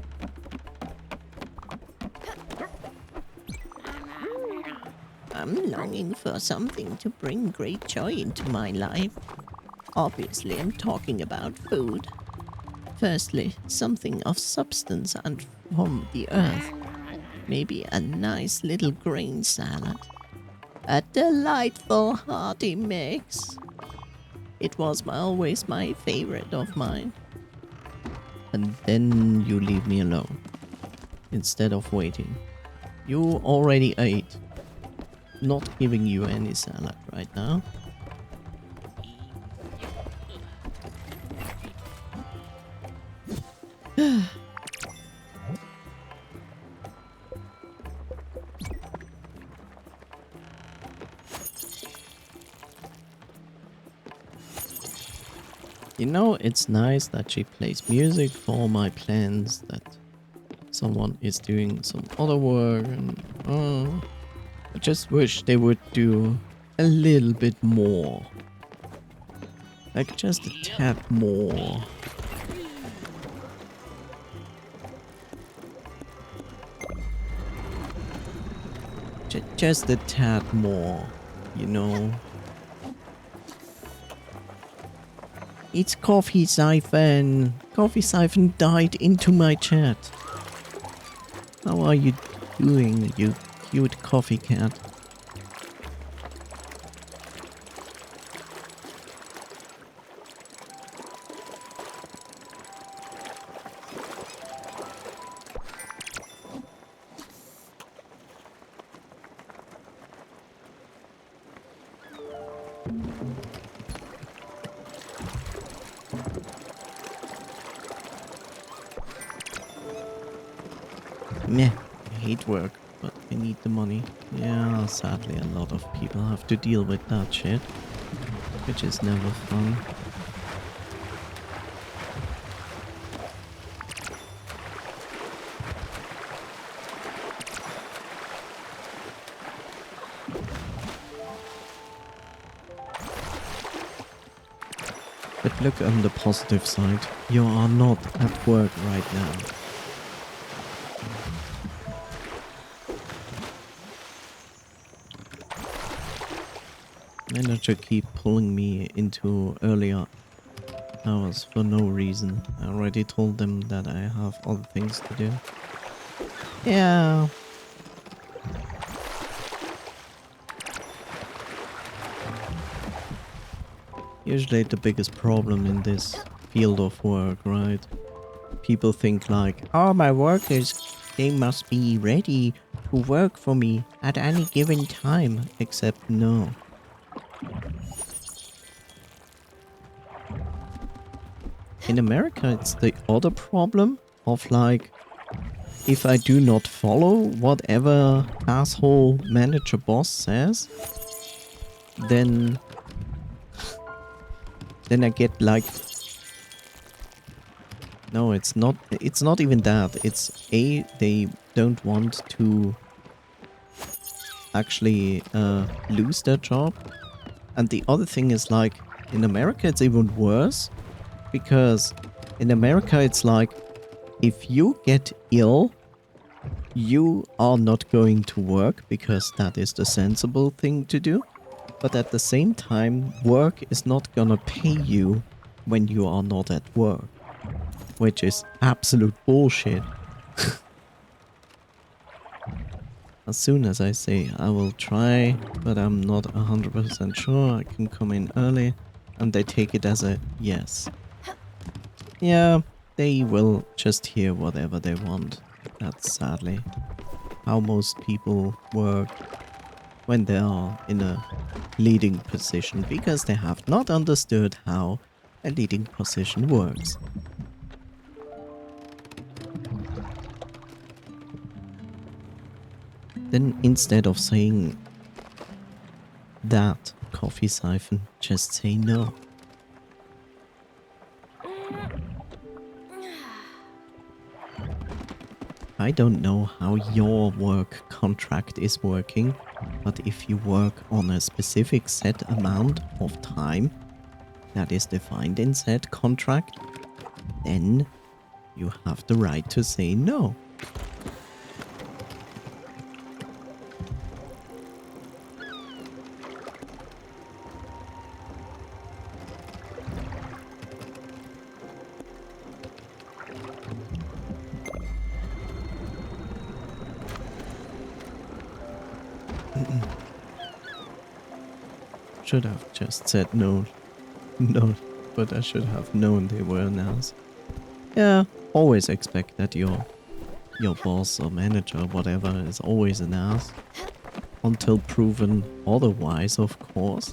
I'm longing for something to bring great joy into my life. Obviously, I'm talking about food. Firstly, something of substance and from the earth. Maybe a nice little grain salad. A delightful hearty mix. It was always my favorite of mine. And then you leave me alone. Instead of waiting. You already ate. Not giving you any salad right now. You know, it's nice that she plays music for my plans, that someone is doing some other work, and I just wish they would do a little bit more. Like just a tad more. Just a tad more, you know. It's Coffee Siphon. Coffee Siphon died into my chat. How are you doing, you cute coffee cat? Meh, I hate work, but I need the money. Yeah, sadly a lot of people have to deal with that shit, which is never fun. But look on the positive side, you are not at work right now. Manager keep pulling me into earlier hours for no reason. I already told them that I have other things to do. Yeah. Usually the biggest problem in this field of work, right? People think like, oh, my workers, they must be ready to work for me at any given time. Except no. In America, it's the other problem of like, if I do not follow whatever asshole manager boss says, then I get like, no, it's not even that. It's they don't want to actually lose their job, And the other thing is like, in America it's even worse. Because in America it's like, if you get ill, you are not going to work because that is the sensible thing to do. But at the same time, work is not gonna pay you when you are not at work. Which is absolute bullshit. As soon as I say I will try, but I'm not 100% sure I can come in early, and they take it as a yes. Yeah, they will just hear whatever they want. That's sadly how most people work when they are in a leading position, because they have not understood how a leading position works. Then instead of saying that, coffee siphon, just say no. I don't know how your work contract is working, but if you work on a specific set amount of time that is defined in said contract, then you have the right to say no. Should have just said no. No, but I should have known they were an ass. Yeah, always expect that your boss or manager or whatever is always an ass. Until proven otherwise, of course.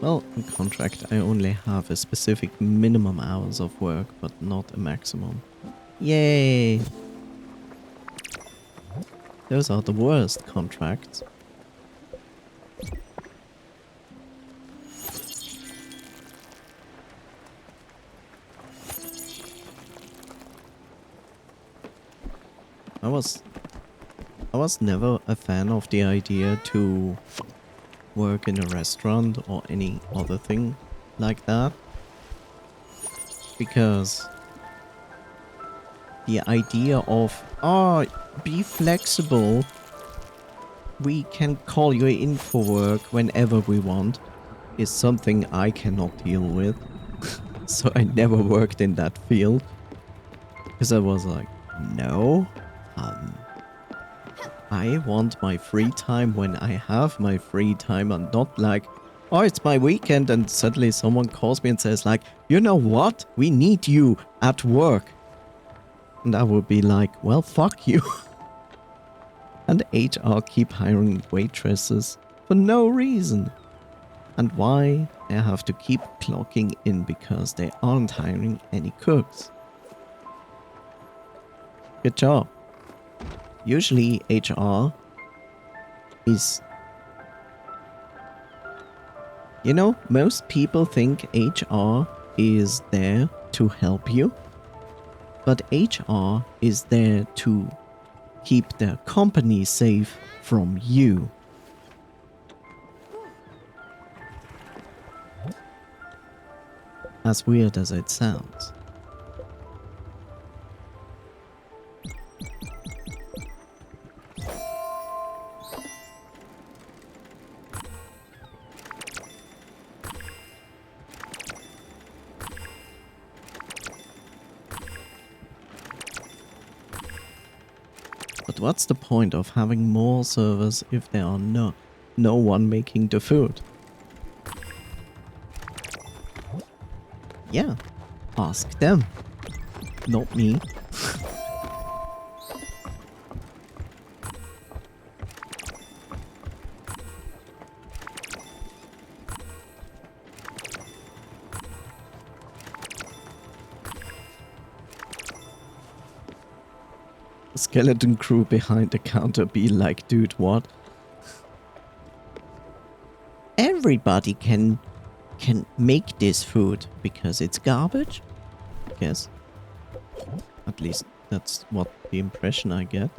Well, in contract I only have a specific minimum hours of work, but not a maximum. Yay! Those are the worst contracts. I was never a fan of the idea to work in a restaurant or any other thing like that, because the idea of, oh, be flexible, we can call you in for work whenever we want, is something I cannot deal with. So I never worked in that field, because I was like, no, I want my free time when I have my free time, and not like, oh, it's my weekend and suddenly someone calls me and says like, you know what? We need you at work. And I would be like, well, fuck you. And HR keep hiring waitresses for no reason. And why they have to keep clocking in because they aren't hiring any cooks. Good job. Usually HR is... You know, most people think HR is there to help you. But HR is there to keep the company safe from you. As weird as it sounds. But what's the point of having more servers if there are no one making the food? Yeah, ask them, not me. Skeleton crew behind the counter be like, dude, what? Everybody can can make this food because it's garbage? I guess. At least that's what the impression I get.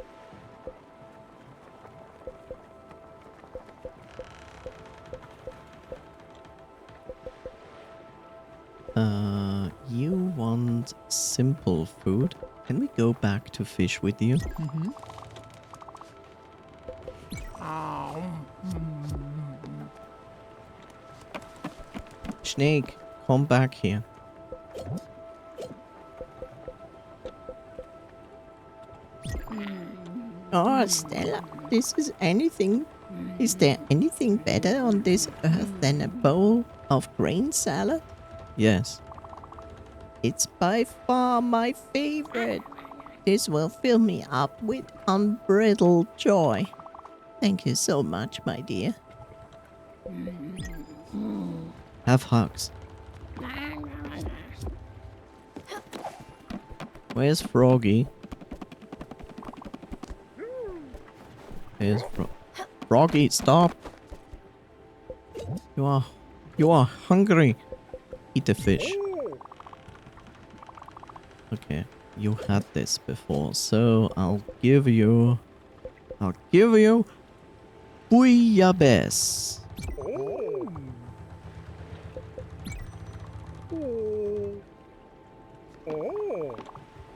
You want simple food? Can we go back to fish with you? Snake, come back here. Oh, Stella, this is anything. Is there anything better on this earth than a bowl of grain salad? Yes. It's by far my favorite. This will fill me up with unbridled joy. Thank you so much, my dear. Have hugs. Where's Froggy? Where's Froggy, stop! You are hungry. Eat the fish. Okay, you had this before, so I'll give you bouillabaisse.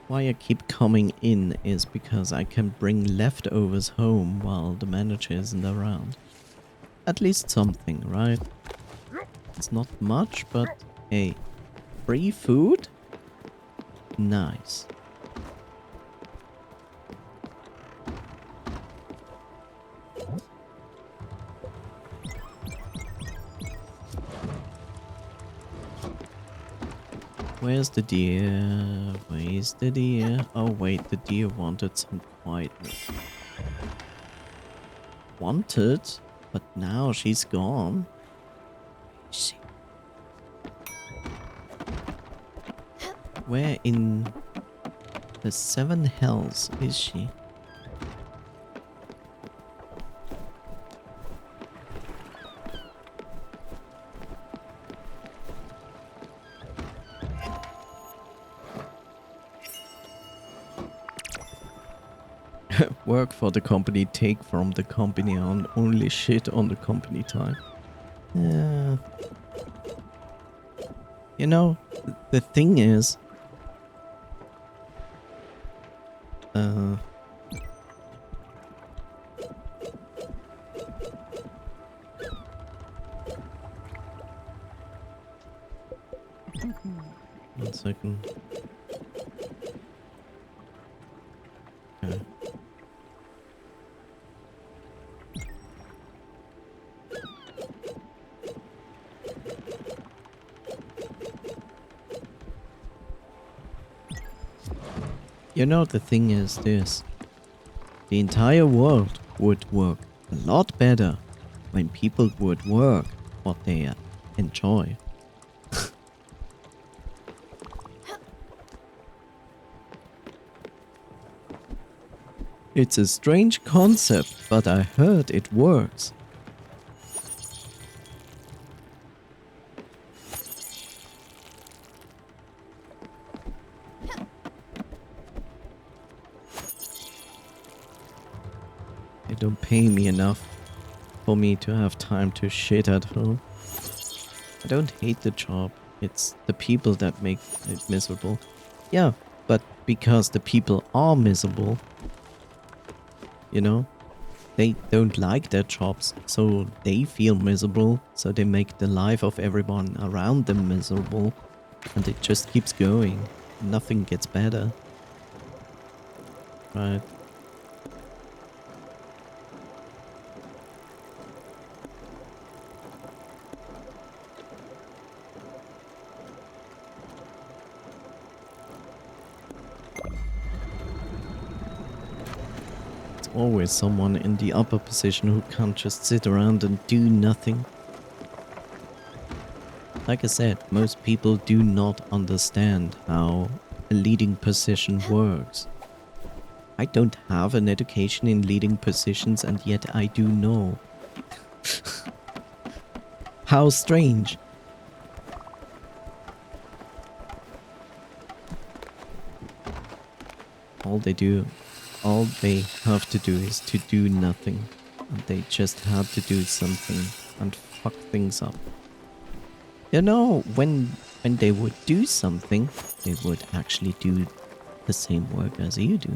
Why I keep coming in is because I can bring leftovers home while the manager isn't around. At least something, right? It's not much, but hey, free food? Nice. Where's the deer? Where's the deer? Oh wait, the deer wanted some quietness. Wanted? But now she's gone. She... Where in the seven hells is she? Work for the company, take from the company, on only shit on the company time. Yeah. You know, the thing is... One second. Okay. You know, the thing is this. The entire world would work a lot better when people would work what they enjoy. It's a strange concept, but I heard it works. They don't pay me enough for me to have time to shit at home. I don't hate the job. It's the people that make it miserable. Yeah, but because the people are miserable, you know, they don't like their jobs, so they feel miserable, so they make the life of everyone around them miserable, and it just keeps going. Nothing gets better. Right. Always someone in the upper position who can't just sit around and do nothing. Like I said, most people do not understand how a leading position works. I don't have an education in leading positions, and yet I do know. How strange. all they have to do is to do nothing. And they just had to do something and fuck things up. You know, when they would do something, they would actually do the same work as you do.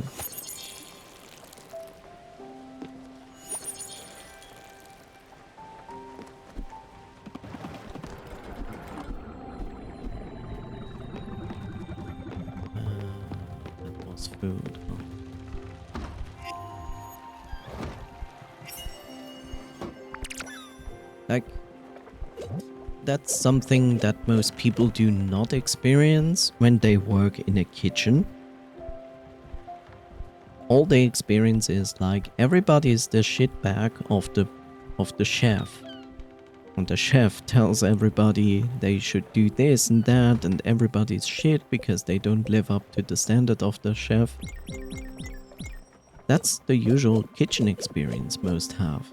That was food. Like, that's something that most people do not experience when they work in a kitchen. All they experience is like everybody is the shitbag of the chef. And the chef tells everybody they should do this and that, and everybody's shit because they don't live up to the standard of the chef. That's the usual kitchen experience most have.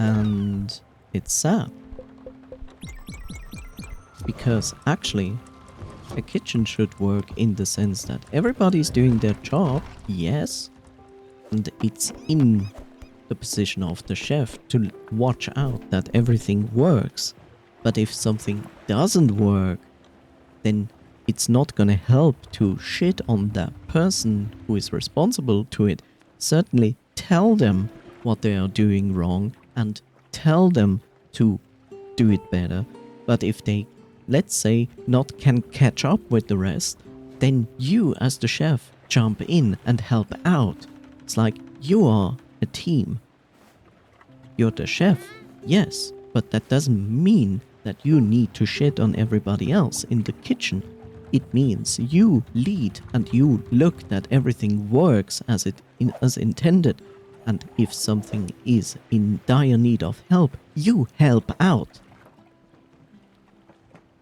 And it's sad. Because actually, a kitchen should work in the sense that everybody's doing their job, yes, and it's in the position of the chef to watch out that everything works. But if something doesn't work, then it's not gonna help to shit on that person who is responsible to it. Certainly tell them what they are doing wrong and tell them to do it better. But if they, let's say, not can catch up with the rest, then you as the chef jump in and help out. It's like you are a team. You're the chef, yes, but that doesn't mean that you need to shit on everybody else in the kitchen. It means you lead and you look that everything works as intended. And if something is in dire need of help, you help out.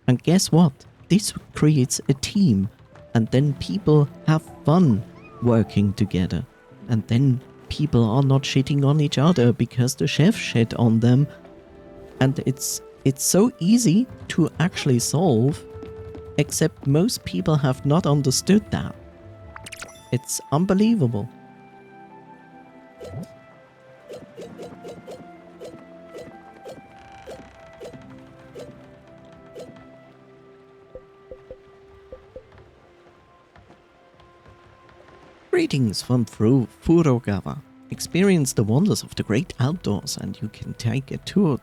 And guess what? This creates a team, and then people have fun working together. And then people are not shitting on each other because the chef shit on them. And it's so easy to actually solve, except most people have not understood that. It's unbelievable. Greetings from Furugawa. Experience the wonders of the great outdoors, and you can take a tour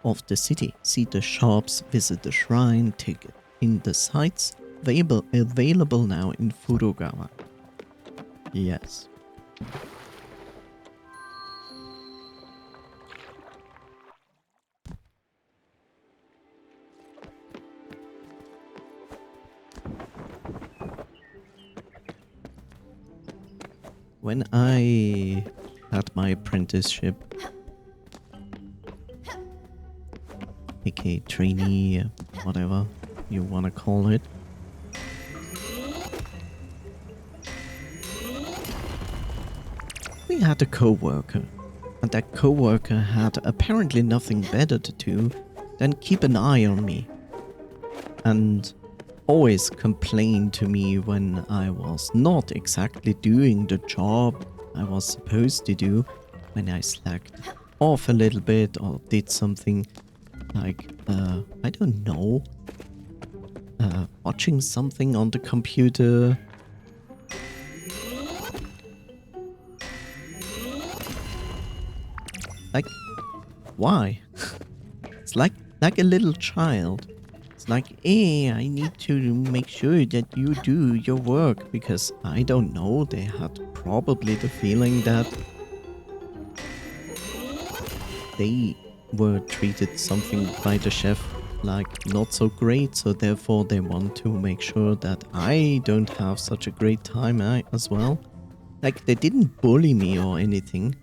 of the city, see the shops, visit the shrine, take in the sights available now in Furugawa. Yes. When I had my apprenticeship, aka trainee, whatever you want to call it, we had a co-worker, and that co-worker had apparently nothing better to do than keep an eye on me, and always complained to me when I was not exactly doing the job I was supposed to do, when I slacked off a little bit or did something like, I don't know, watching something on the computer. Like, why? It's like a little child. It's like, hey, I need to make sure that you do your work, because I don't know, they had probably the feeling that they were treated something by the chef like not so great, so therefore they want to make sure that I don't have such a great time as well. Like, they didn't bully me or anything.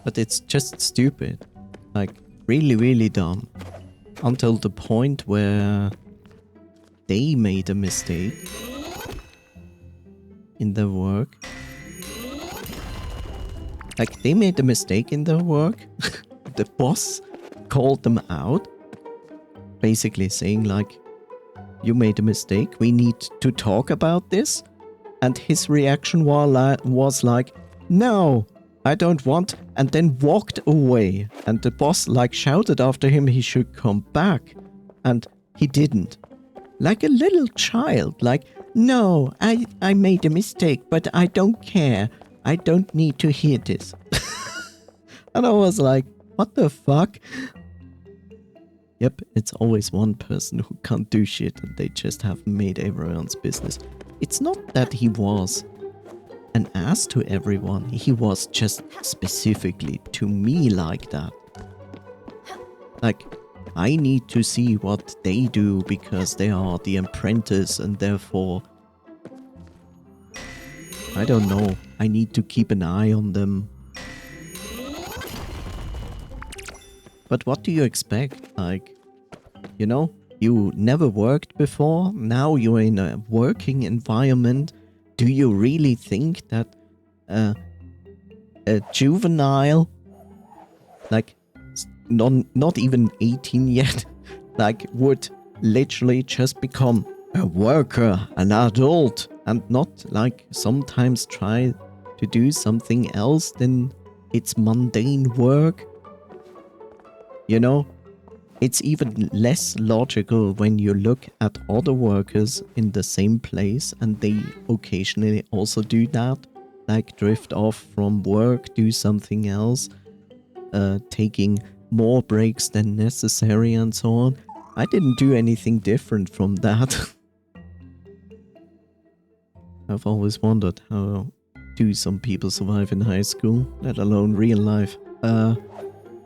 But it's just stupid. Like, really, really dumb. Until the point where they made a mistake in their work. Like, they made a mistake in their work. The boss called them out. basically saying like, you made a mistake, we need to talk about this. And his reaction was like, no, I don't want, and then walked away. And the boss like shouted after him he should come back. And he didn't. Like a little child, like, no, I made a mistake, but I don't care. I don't need to hear this. And I was like, what the fuck? Yep, it's always one person who can't do shit and they just have made everyone's business. It's not that he was an ass to everyone, he was just specifically to me like that. Like, I need to see what they do because they are the apprentice and therefore, I don't know, I need to keep an eye on them. But what do you expect? Like, you know, you never worked before, now you're in a working environment. Do you really think that a juvenile, like not even 18 yet, like would literally just become a worker, an adult, and not like sometimes try to do something else than its mundane work? You know, it's even less logical when you look at other workers in the same place and they occasionally also do that, like drift off from work, do something else, taking more breaks than necessary and so on. I didn't do anything different from that. I've always wondered how do some people survive in high school, let alone real life.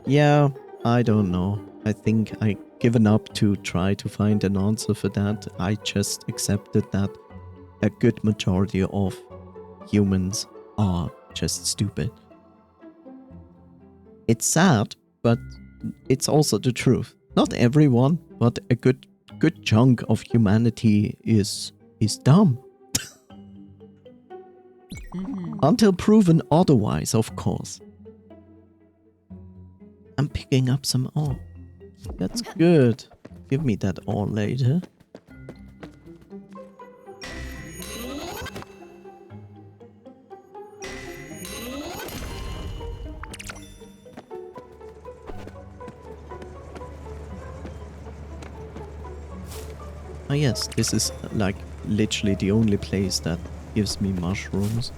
Yeah, I don't know. I think I given up to try to find an answer for that. I just accepted that a good majority of humans are just stupid. It's sad, but it's also the truth. Not everyone, but a good chunk of humanity is dumb. Until proven otherwise, of course. I'm picking up some ore. That's good. Give me that ore later. Oh yes, this is like literally the only place that gives me mushrooms.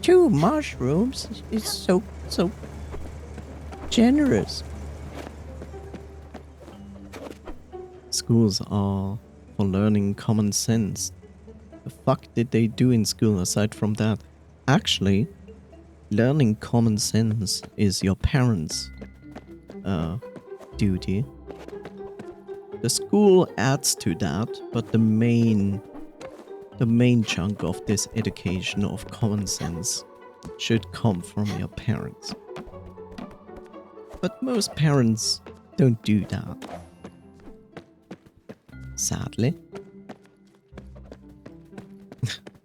2 mushrooms is so generous. Schools are for learning common sense. The fuck did they do in school aside from that? Actually, learning common sense is your parents' duty. The school adds to that, but the main chunk of this education of common sense should come from your parents. But most parents don't do that. Sadly.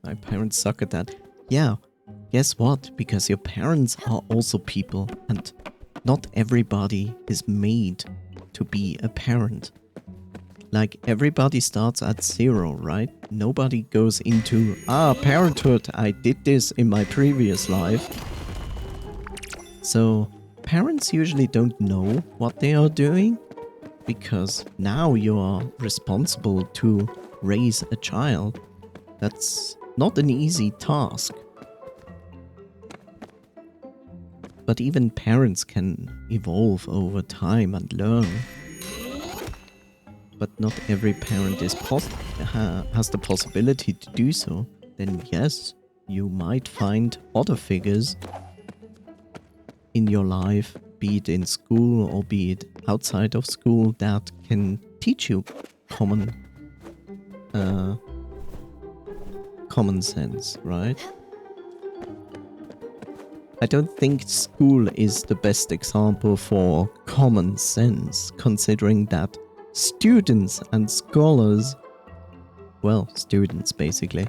My parents suck at that. Yeah, guess what? Because your parents are also people, and not everybody is made to be a parent. Like, everybody starts at 0, right? Nobody goes into, parenthood, I did this in my previous life. So, parents usually don't know what they are doing, because now you are responsible to raise a child. That's not an easy task. But even parents can evolve over time and learn. But not every parent is has the possibility to do so. Then yes, you might find other figures in your life, be it in school or be it outside of school, that can teach you common sense, right? I don't think school is the best example for common sense, considering that students and scholars, well, students basically,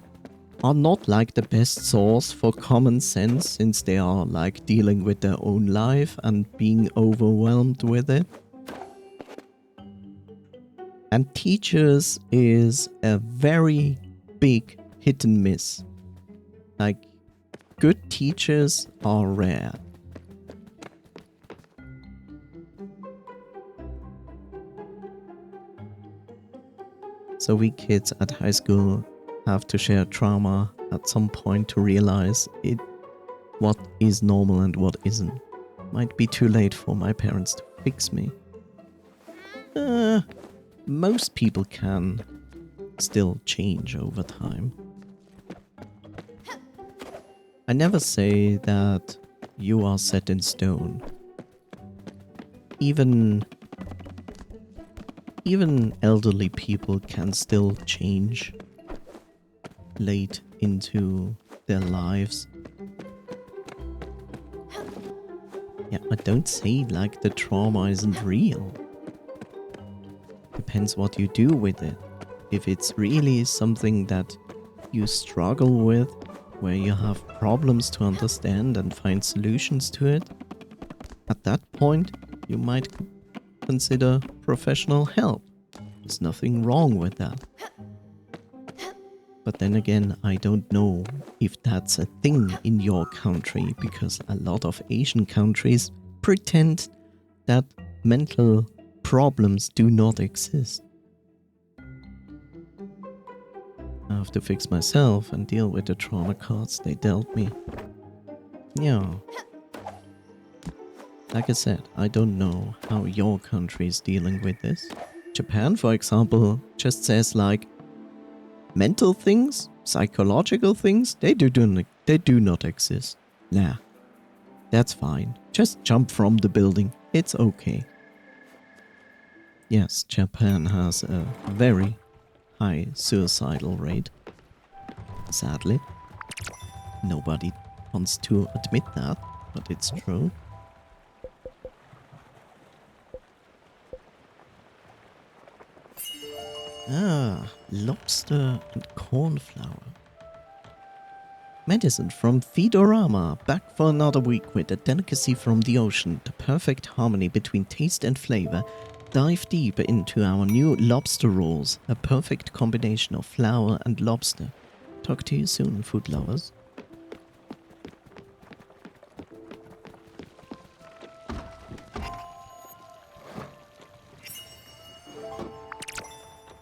are not like the best source for common sense, since they are like dealing with their own life and being overwhelmed with it. And teachers is a very big hit and miss. Like, good teachers are rare. So we kids at high school have to share trauma at some point to realize what is normal and what isn't. Might be too late for my parents to fix me. Most people can still change over time. I never say that you are set in stone. Even elderly people can still change late into their lives. Yeah, I don't say like the trauma isn't real. Depends what you do with it. If it's really something that you struggle with, where you have problems to understand and find solutions to it, at that point you might consider professional help. There's nothing wrong with that. But then again, I don't know if that's a thing in your country, because a lot of Asian countries pretend that mental problems do not exist. I have to fix myself and deal with the trauma cards they dealt me. Yeah. Like I said, I don't know how your country is dealing with this. Japan, for example, just says like, mental things, psychological things, they do not exist. Nah, that's fine. Just jump from the building. It's okay. Yes, Japan has a very high suicidal rate. Sadly. Nobody wants to admit that, but it's true. Ah, lobster and cornflower. Medicine from Feedorama, back for another week with a delicacy from the ocean, the perfect harmony between taste and flavor. Dive deep into our new lobster rolls, a perfect combination of flour and lobster. Talk to you soon, food lovers.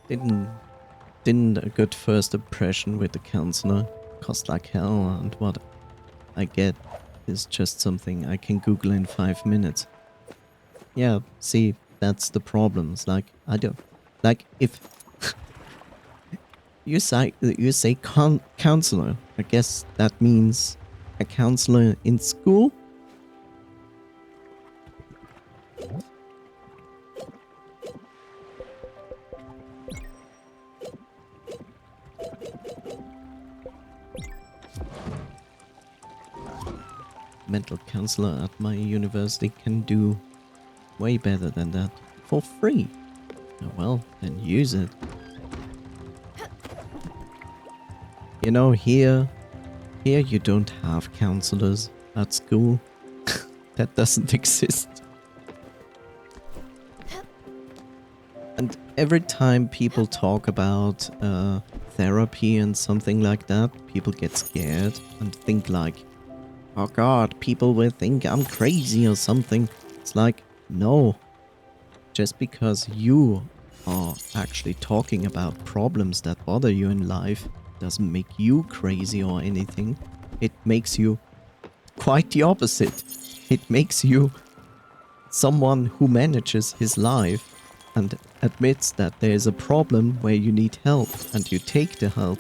Didn't a good first impression with the counselor cost like hell, and what I get is just something I can Google in 5 minutes. Yeah, see, that's the problem. It's like, I don't... Like, if... you say counselor, I guess that means a counselor in school? Mental counselor at my university can do way better than that. For free. Oh, well, then use it. You know, here you don't have counselors at school. That doesn't exist. And every time people talk about therapy and something like that, people get scared and think like, oh god, people will think I'm crazy or something. It's like, no. Just because you are actually talking about problems that bother you in life doesn't make you crazy or anything. It makes you quite the opposite. It makes you someone who manages his life and admits that there is a problem where you need help and you take the help.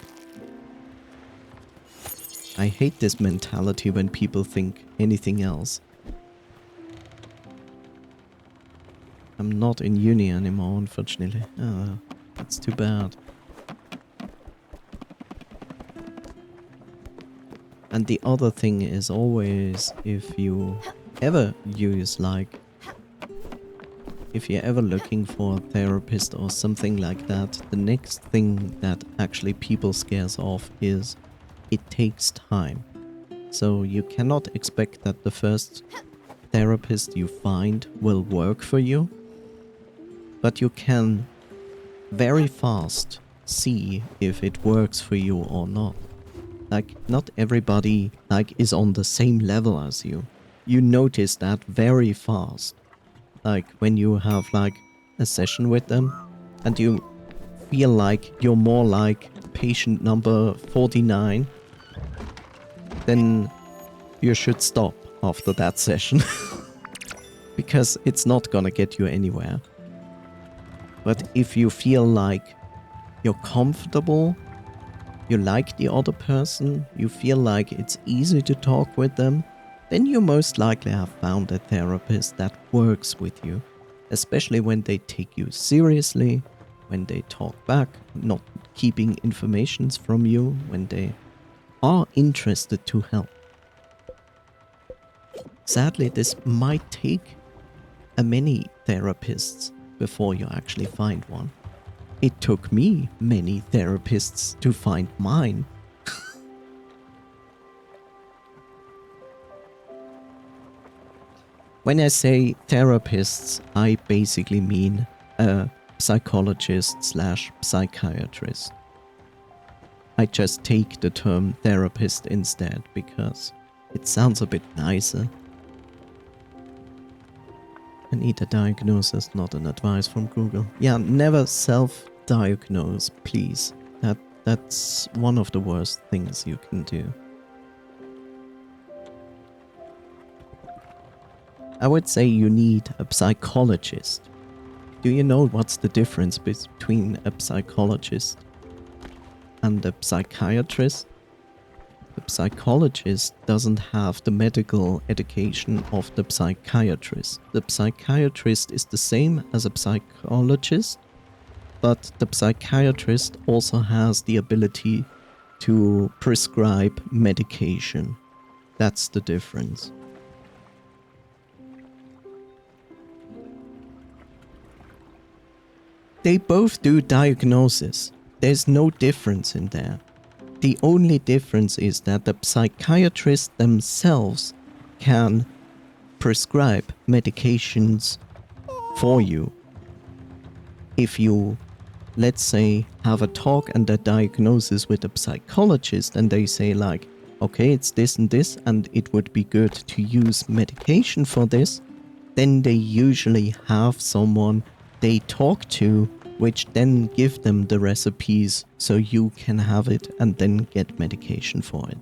I hate this mentality when people think anything else. I'm not in uni anymore, unfortunately. Oh, that's too bad. And the other thing is always, if you ever use like... If you're ever looking for a therapist or something like that, the next thing that actually people scares off is it takes time. So you cannot expect that the first therapist you find will work for you, but you can very fast see if it works for you or not. Like, not everybody, like, is on the same level as you. You notice that very fast. Like, when you have, like, a session with them, and you feel like you're more like patient number 49, then you should stop after that session. Because it's not gonna get you anywhere. But if you feel like you're comfortable, you like the other person, you feel like it's easy to talk with them, then you most likely have found a therapist that works with you. Especially when they take you seriously, when they talk back, not keeping informations from you, when they are interested to help. Sadly, this might take many therapists before you actually find one. It took me many therapists to find mine. When I say therapists, I basically mean a psychologist slash psychiatrist. I just take the term therapist instead because it sounds a bit nicer. I need a diagnosis, not an advice from Google. Yeah, never self-diagnose, please. That's one of the worst things you can do. I would say you need a psychologist. Do you know what's the difference between a psychologist and a psychiatrist? The psychologist doesn't have the medical education of the psychiatrist. The psychiatrist is the same as a psychologist, but the psychiatrist also has the ability to prescribe medication. That's the difference. They both do diagnosis. There's no difference in there. The only difference is that the psychiatrists themselves can prescribe medications for you. If you, let's say, have a talk and a diagnosis with a psychologist and they say like, okay, it's this and it would be good to use medication for this, then they usually have someone they talk to which then give them the recipes so you can have it and then get medication for it.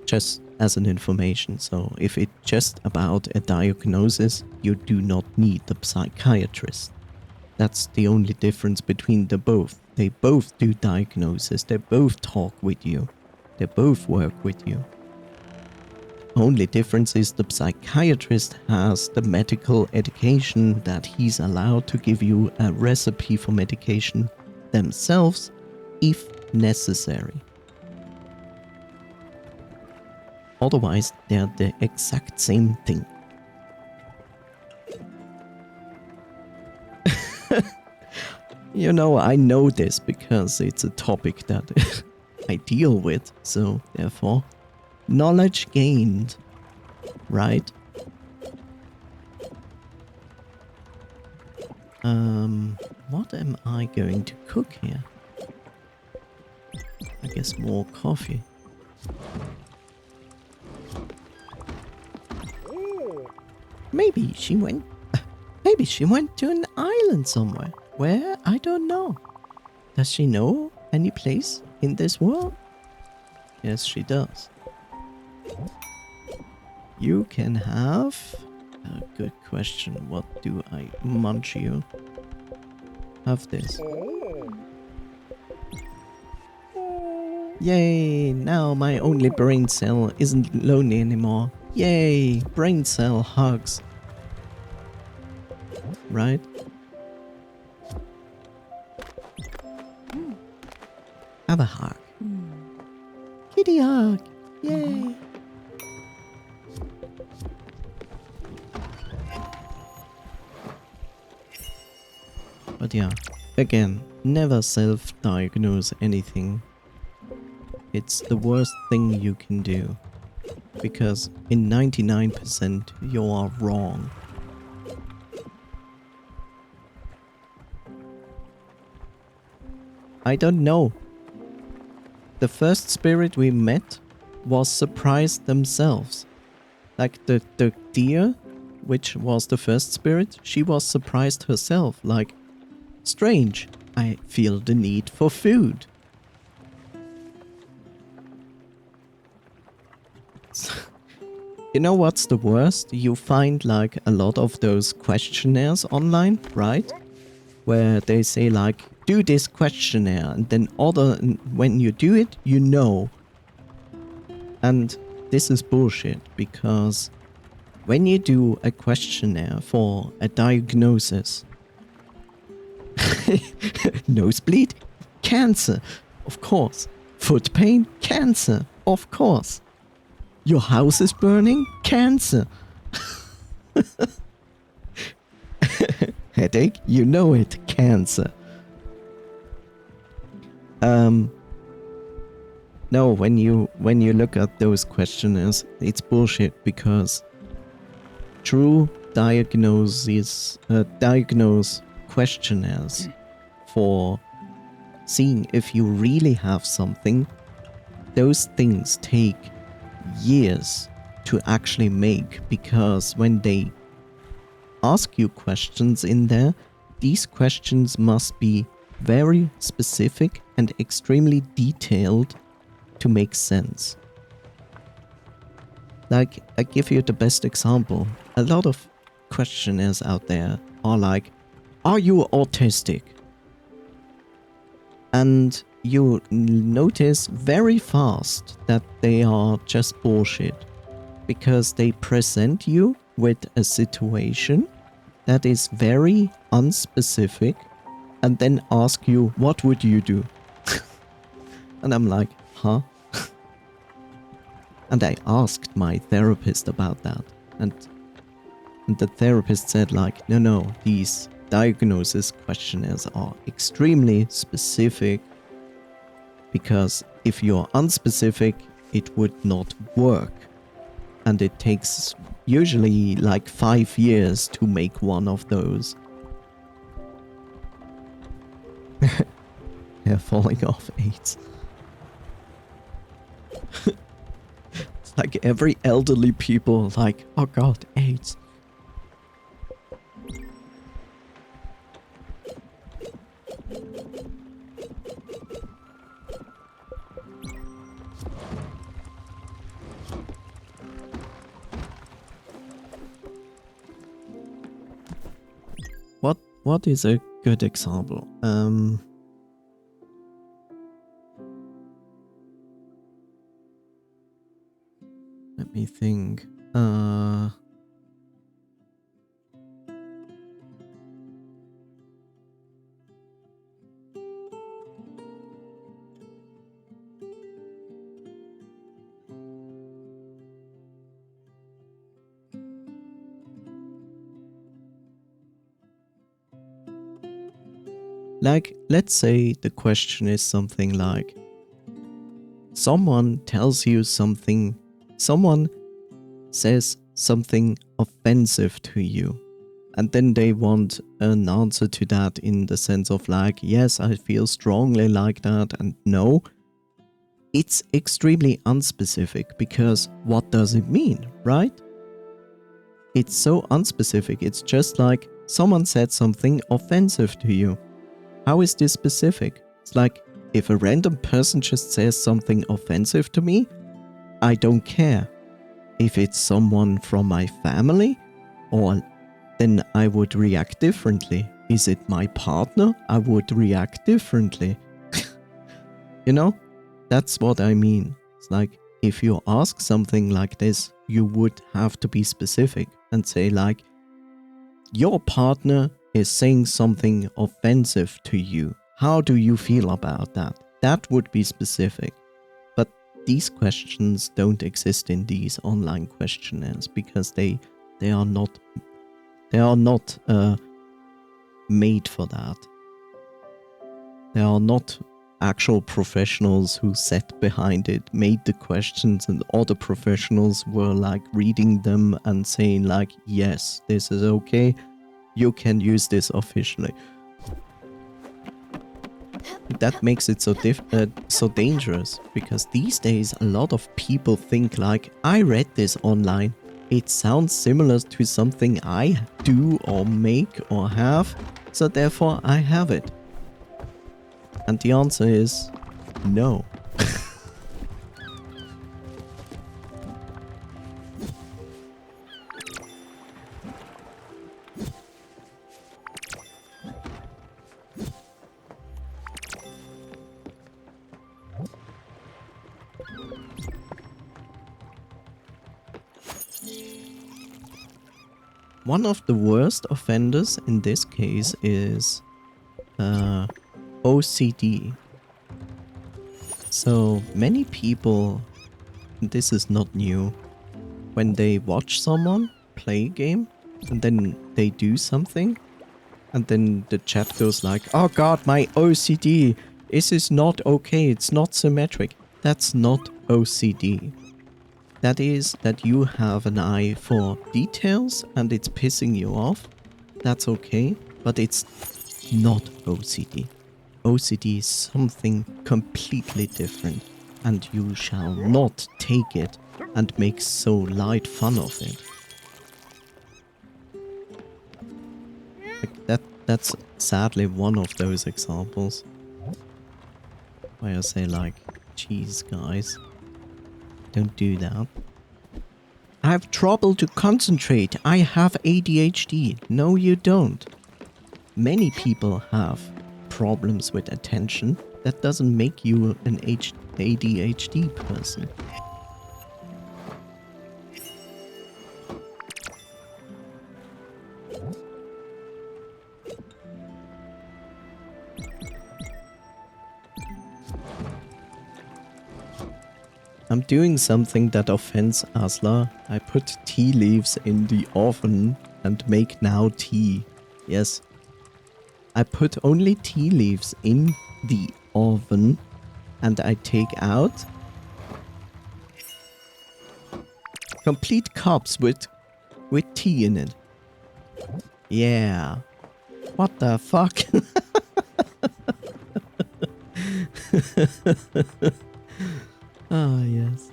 Just as an information, so if it's just about a diagnosis, you do not need the psychiatrist. That's the only difference between the both. They both do diagnosis, they both talk with you, they both work with you. Only difference is the psychiatrist has the medical education that he's allowed to give you a recipe for medication themselves if necessary. Otherwise, they're the exact same thing. You know, I know this because it's a topic that I deal with, so therefore, knowledge gained, right? What am I going to cook here? I guess more coffee. Maybe she went to an island somewhere. Where? I don't know. Does she know any place in this world? Yes, she does. You can have... good question. What do I munch you? Have this. Yay! Now my only brain cell isn't lonely anymore. Yay! Brain cell hugs. Right? Have a hug. Kitty hug. Yay! But yeah, again, never self-diagnose anything. It's the worst thing you can do. Because in 99% you are wrong. I don't know. The first spirit we met was surprised themselves. Like the deer, which was the first spirit, she was surprised herself. Like, strange, I feel the need for food. You know what's the worst? You find like a lot of those questionnaires online, right? Where they say like, do this questionnaire, and then when you do it, you know. And this is bullshit, because when you do a questionnaire for a diagnosis, nosebleed, cancer, of course. Foot pain, cancer, of course. Your house is burning, cancer. Headache, you know it, cancer. No, when you look at those questionnaires, it's bullshit, because true diagnose questionnaires for seeing if you really have something, those things take years to actually make, because when they ask you questions in there, these questions must be very specific and extremely detailed to make sense. Like, I give you the best example. A lot of questionnaires out there are like, are you autistic? And you notice very fast that they are just bullshit, because they present you with a situation that is very unspecific and then ask you, what would you do? And I'm like, huh? And I asked my therapist about that, and the therapist said like, no, these diagnosis questionnaires are extremely specific, because if you're unspecific, it would not work. And it takes usually like 5 years to make one of those. Hair falling off, AIDS. It's like every elderly people like, oh god, AIDS. What is a good example? Let me think. Like, let's say the question is something like, someone tells you something, someone says something offensive to you, and then they want an answer to that in the sense of like, yes, I feel strongly like that, and no. It's extremely unspecific, because what does it mean, right? It's so unspecific. It's just like someone said something offensive to you. How is this specific? It's like, if a random person just says something offensive to me, I don't care. If it's someone from my family, then I would react differently. Is it my partner? I would react differently. You know? That's what I mean. It's like, if you ask something like this, you would have to be specific and say like, your partner is saying something offensive to you. How do you feel about that? That would be specific. But these questions don't exist in these online questionnaires, because they are not made for that. They are not actual professionals who sat behind it, made the questions, and other professionals were like reading them and saying like, yes, this is okay, you can use this officially. that makes it so dangerous, because these days a lot of people think like, I read this online, it sounds similar to something I do or make or have, so therefore I have it. And the answer is no. One of the worst offenders in this case is OCD. So many people, this is not new, when they watch someone play a game and then they do something and then the chat goes like, oh god, my OCD, this is not okay, it's not symmetric. That's not OCD. That is that you have an eye for details and it's pissing you off. That's okay, but it's not OCD. OCD is something completely different, and you shall not take it and make so light fun of it. Like that's sadly one of those examples where I say like, geez guys, don't do that. I have trouble to concentrate. I have ADHD. No, you don't. Many people have problems with attention. That doesn't make you an ADHD person. I'm doing something that offends Asla. I put tea leaves in the oven and make now tea. Yes. I put only tea leaves in the oven and I take out complete cups with tea in it. Yeah. What the fuck? Ah, yes.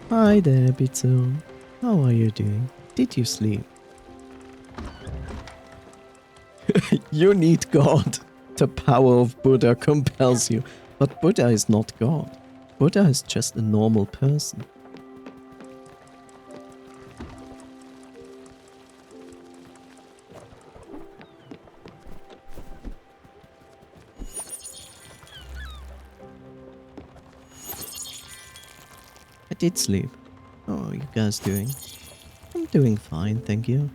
Hi there, Bitsu. How are you doing? Did you sleep? You need God. The power of Buddha compels you. But Buddha is not God. Buddha is just a normal person. I did sleep. How are you guys doing? I'm doing fine, thank you.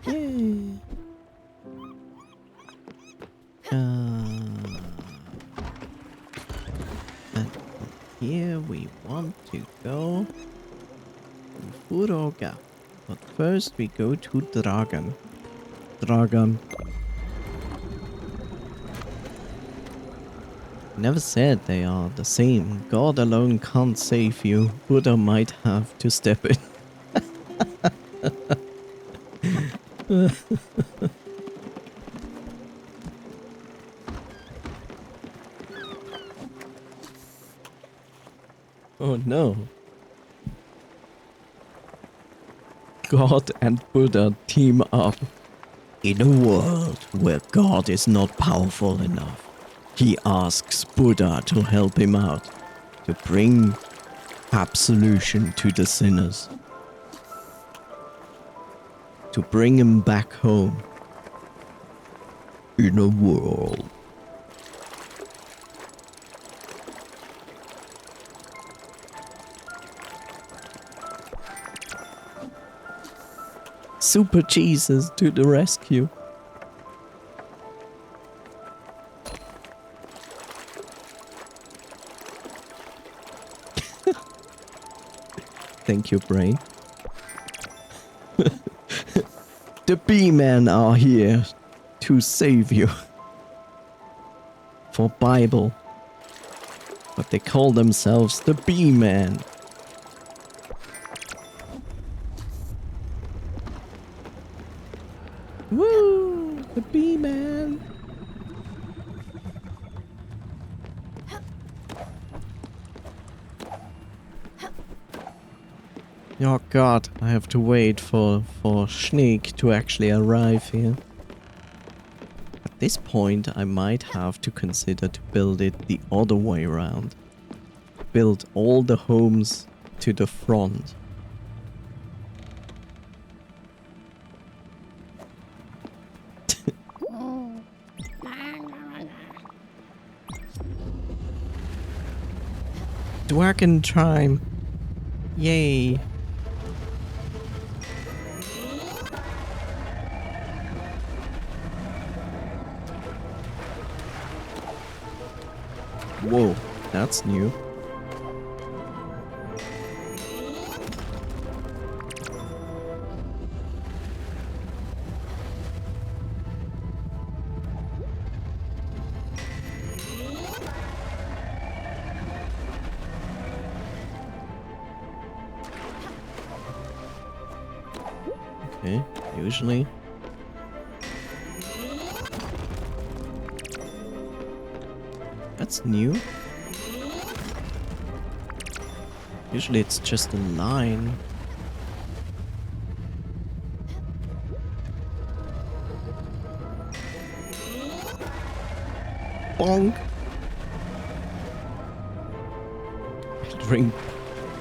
Yay. And here we want to go to Furoga. But first we go to Dragon. Dragon. Never said they are the same. God alone can't save you. Buddha might have to step in. Oh no. God and Buddha team up. In a world where God is not powerful enough, he asks Buddha to help him out, to bring absolution to the sinners, to bring him back home. In a world. Super Jesus to the rescue. Thank you, brain. The bee-men are here to save you. For Bible. But they call themselves the bee-men. Woo! The bee-man. Oh god, I have to wait for Sneak to actually arrive here. At this point, I might have to consider to build it the other way around. Build all the homes to the front. Dragon time! Yay! Whoa, that's new. Okay, usually. That's new. Usually it's just a line. Bonk!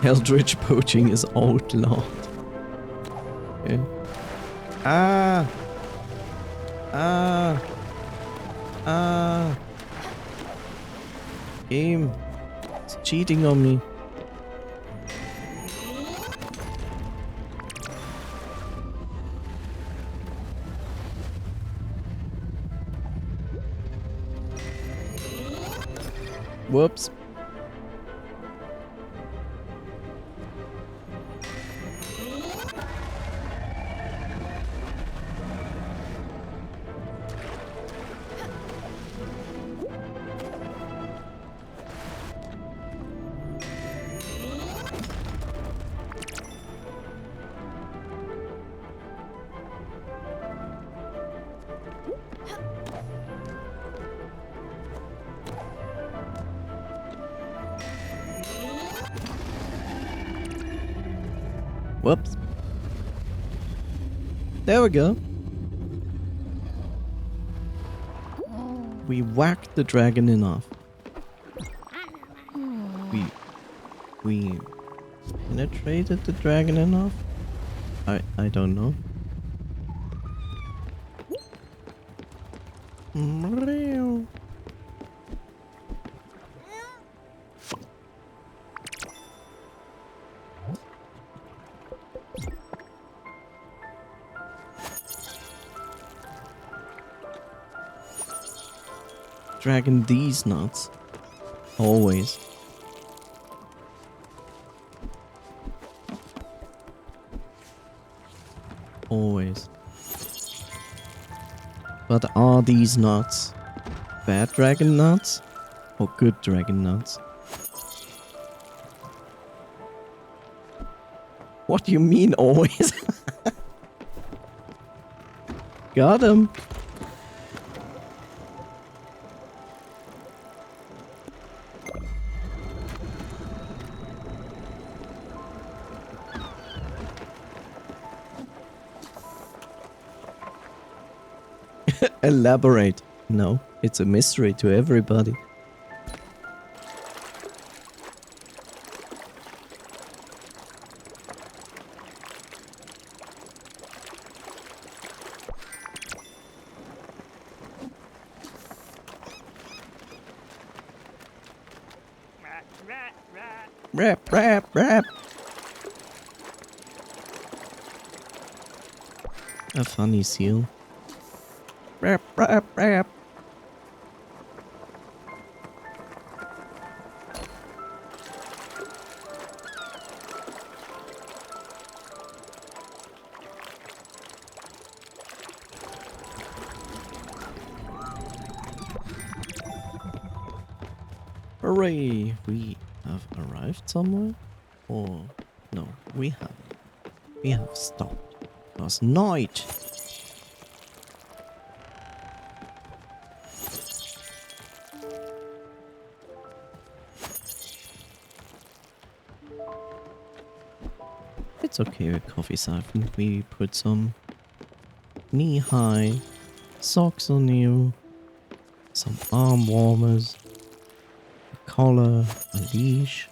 Eldritch poaching is outlawed. Okay. Ah! Ah! Ah! Game! It's cheating on me. Whoops. Whoops. There we go. We whacked the dragon enough. We penetrated the dragon enough? I don't know. Dragging these nuts. Always. Always. But are these nuts bad dragon nuts or good dragon nuts? What do you mean always? Got him. Elaborate. No, it's a mystery to everybody. Rap, rap, rap. A funny seal. Brap, brap, brap. Hooray! We have arrived somewhere? Or no, we haven't. We have stopped. It was night! It's okay with coffee siphon. We put some knee-high socks on you, some arm warmers, a collar, a leash.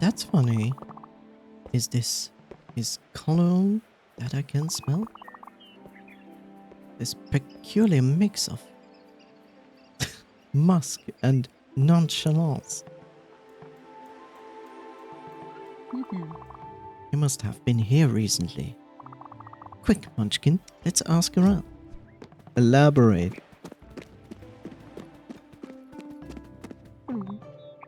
That's funny. Is this his cologne that I can smell? This peculiar mix of musk and nonchalance. He must have been here recently. Quick, Munchkin, let's ask around. Elaborate.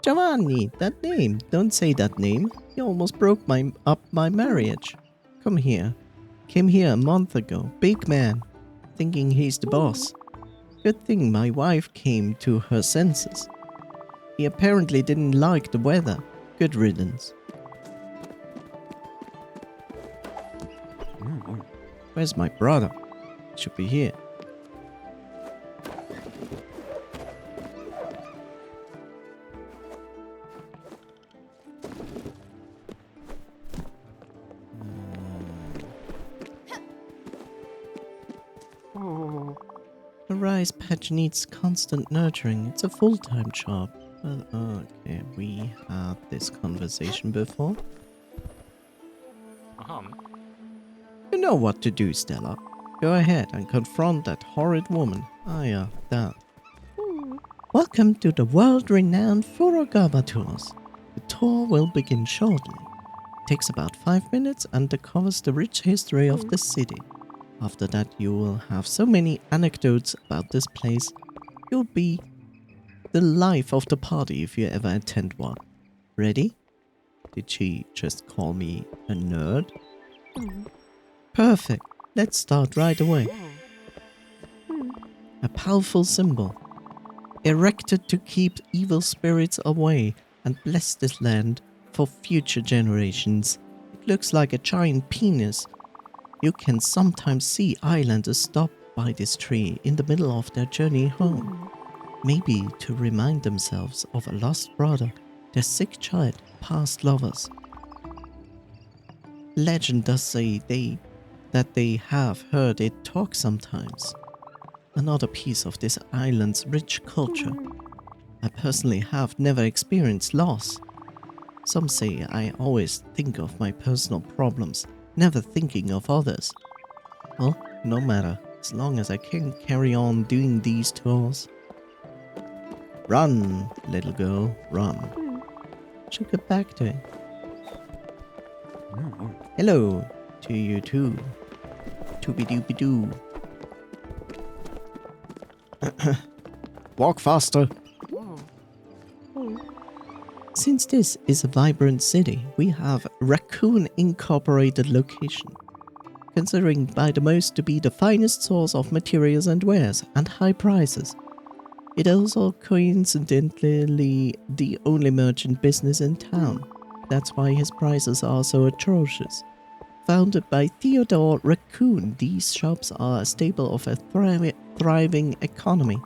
Giovanni, that name. Don't say that name. You almost broke up my marriage. Come here. Came here a month ago. Big man. Thinking he's the boss. Good thing my wife came to her senses. He apparently didn't like the weather. Good riddance. Where's my brother? Should be here. The rice patch needs constant nurturing. It's a full-time job. Well, okay, we had this conversation before. You know what to do, Stella. Go ahead and confront that horrid woman. Ah yeah, that. Welcome to the world-renowned Furogama tours. The tour will begin shortly. It takes about 5 minutes and it covers the rich history of the city. After that you will have so many anecdotes about this place. You'll be the life of the party if you ever attend one. Ready? Did she just call me a nerd? Perfect. Let's start right away. A powerful symbol, erected to keep evil spirits away and bless this land for future generations. It looks like a giant penis. You can sometimes see islanders stop by this tree in the middle of their journey home. Maybe to remind themselves of a lost brother, their sick child, past lovers. Legend does say that they have heard it talk sometimes. Another piece of this island's rich culture. I personally have never experienced loss. Some say I always think of my personal problems, never thinking of others. Well, no matter, as long as I can carry on doing these tours. Run, little girl, run. Should get back to it. Hello to you too. Doobie-doobie-doo. Walk faster. Since this is a vibrant city, we have Raccoon Incorporated location, considering by the most to be the finest source of materials and wares and high prices. It also coincidentally the only merchant business in town. That's why his prices are so atrocious. Founded by Theodore Raccoon, these shops are a staple of a thriving economy.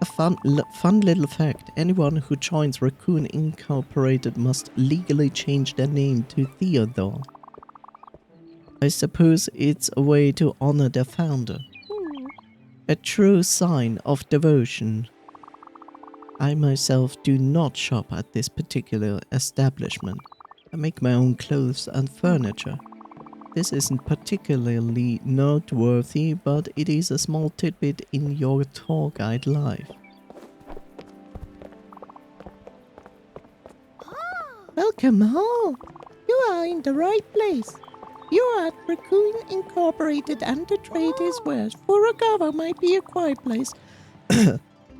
A fun little fact, anyone who joins Raccoon Incorporated must legally change their name to Theodore. I suppose it's a way to honor their founder. A true sign of devotion. I myself do not shop at this particular establishment. I make my own clothes and furniture. This isn't particularly noteworthy, but it is a small tidbit in your tour guide life. Welcome home. You are in the right place. You are at Raccoon Incorporated and the trade is worse. Furukawa might be a quiet place,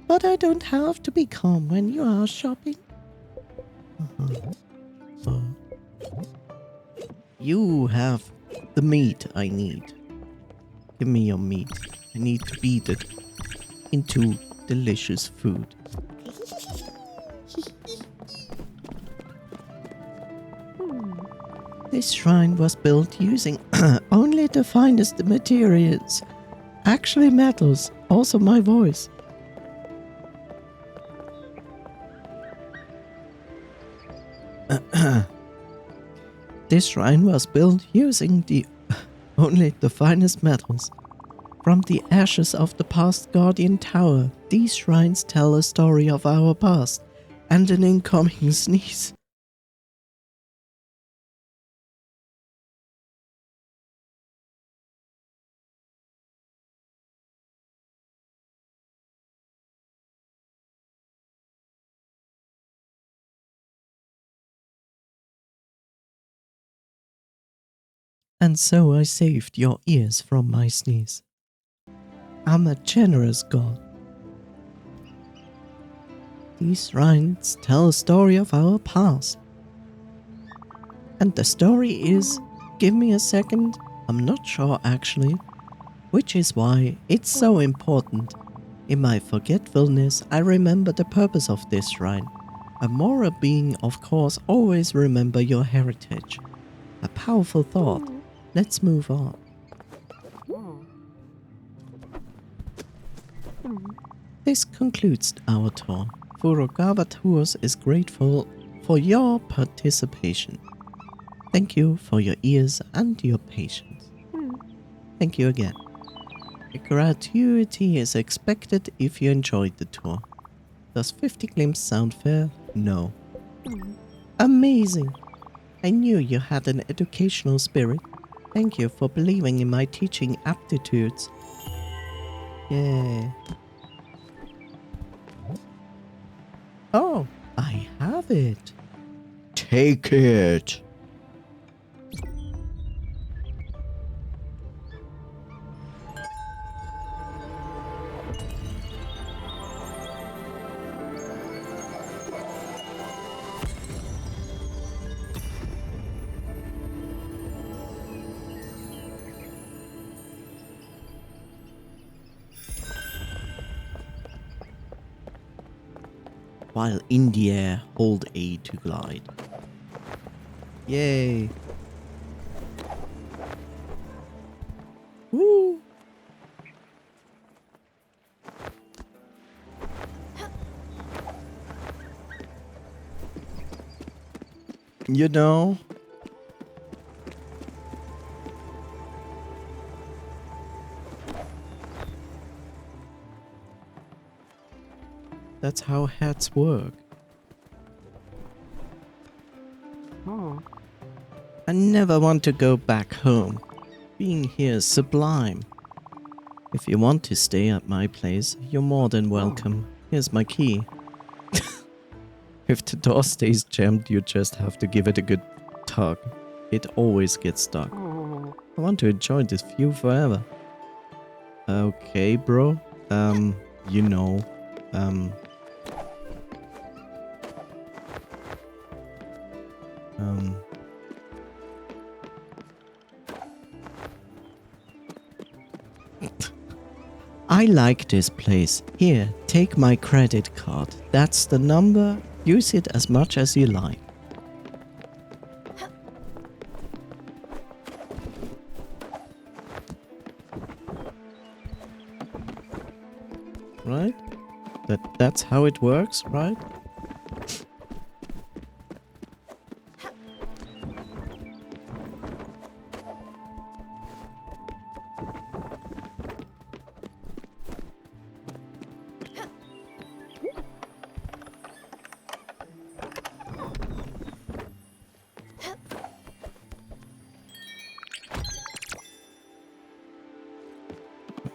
but I don't have to be calm when you are shopping. You have the meat I need. Give me your meat. I need to beat it into delicious food. This shrine was built using only the finest materials. Actually metals, also my voice. This shrine was built using only the finest metals. From the ashes of the past Guardian Tower, these shrines tell a story of our past and an incoming sneeze. And so I saved your ears from my sneeze. I'm a generous god. These shrines tell a story of our past. And the story is, give me a second, I'm not sure actually, which is why it's so important. In my forgetfulness, I remember the purpose of this shrine. A moral being, of course, always remember your heritage. A powerful thought. Let's move on. This concludes our tour. Furukawa Tours is grateful for your participation. Thank you for your ears and your patience. Thank you again. A gratuity is expected if you enjoyed the tour. Does 50 glimpse sound fair? No. Amazing! I knew you had an educational spirit. Thank you for believing in my teaching aptitudes. Yeah. Oh, I have it. Take it. While in the air, hold A to glide. Yay! Woo! You know, that's how hats work. I never want to go back home. Being here is sublime. If you want to stay at my place, you're more than welcome. Here's my key. If the door stays jammed, you just have to give it a good tug. It always gets stuck. I want to enjoy this view forever. Okay, bro. You know. I like this place. Here, take my credit card. That's the number. Use it as much as you like. Right? That's how it works, right?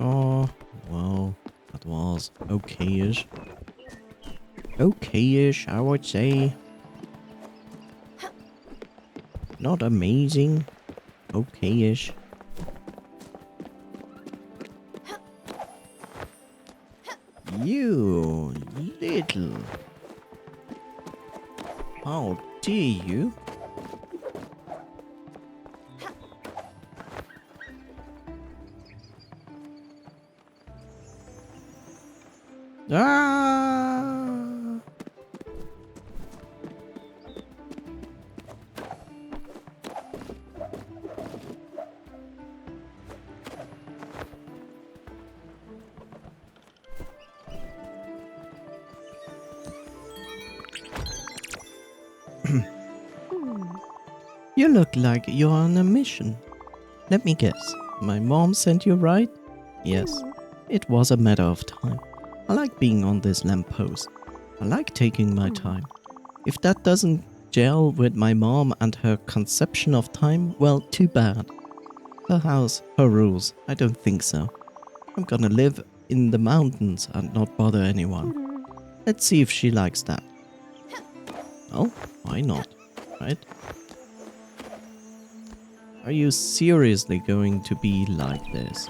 Oh, well, that was okay-ish. Okay-ish, I would say. Not amazing. Okay-ish. You little... How dare you? Ah! You look like you're on a mission. Let me guess. My mom sent you, right? Yes. It was a matter of time. I like being on this lamppost. I like taking my time. If that doesn't gel with my mom and her conception of time, well, too bad. Her house, her rules. I don't think so. I'm gonna live in the mountains and not bother anyone. Let's see if she likes that. Well, why not, right? Are you seriously going to be like this?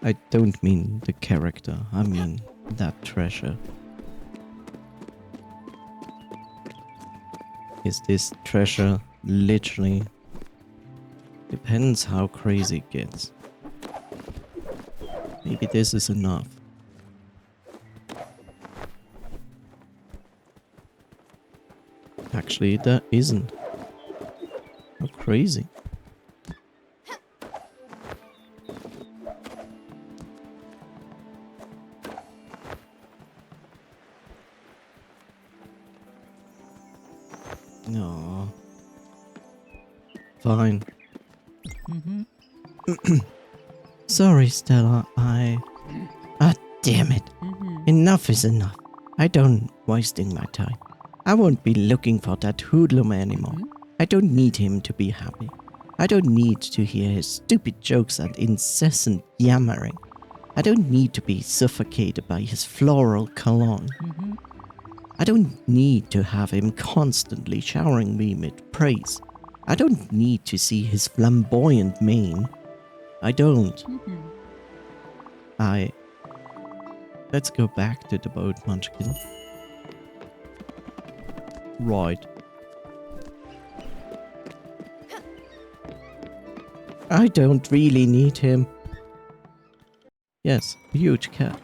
I don't mean the character, I mean that treasure. Is this treasure literally? Depends how crazy it gets. Maybe this is enough. Actually, that isn't. How crazy. No. Fine. Sorry, Stella, Ah, damn it. Enough is enough. I don't wasting my time. I won't be looking for that hoodlum anymore. I don't need him to be happy. I don't need to hear his stupid jokes and incessant yammering. I don't need to be suffocated by his floral cologne. I don't need to have him constantly showering me with praise. I don't need to see his flamboyant mane. I don't. Let's go back to the boat, Munchkin. Right. I don't really need him. Yes, huge cat.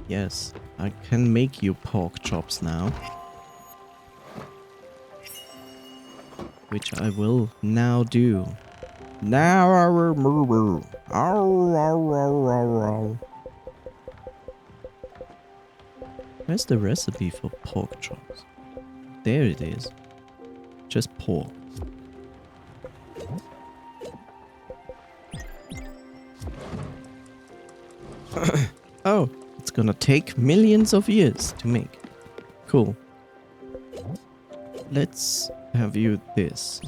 Yes, I can make you pork chops now. Which I will now do. Now I will move. Where's the recipe for pork chops? There it is. Just pork. Oh, it's gonna take millions of years to make. Cool. cool. Let's have you this.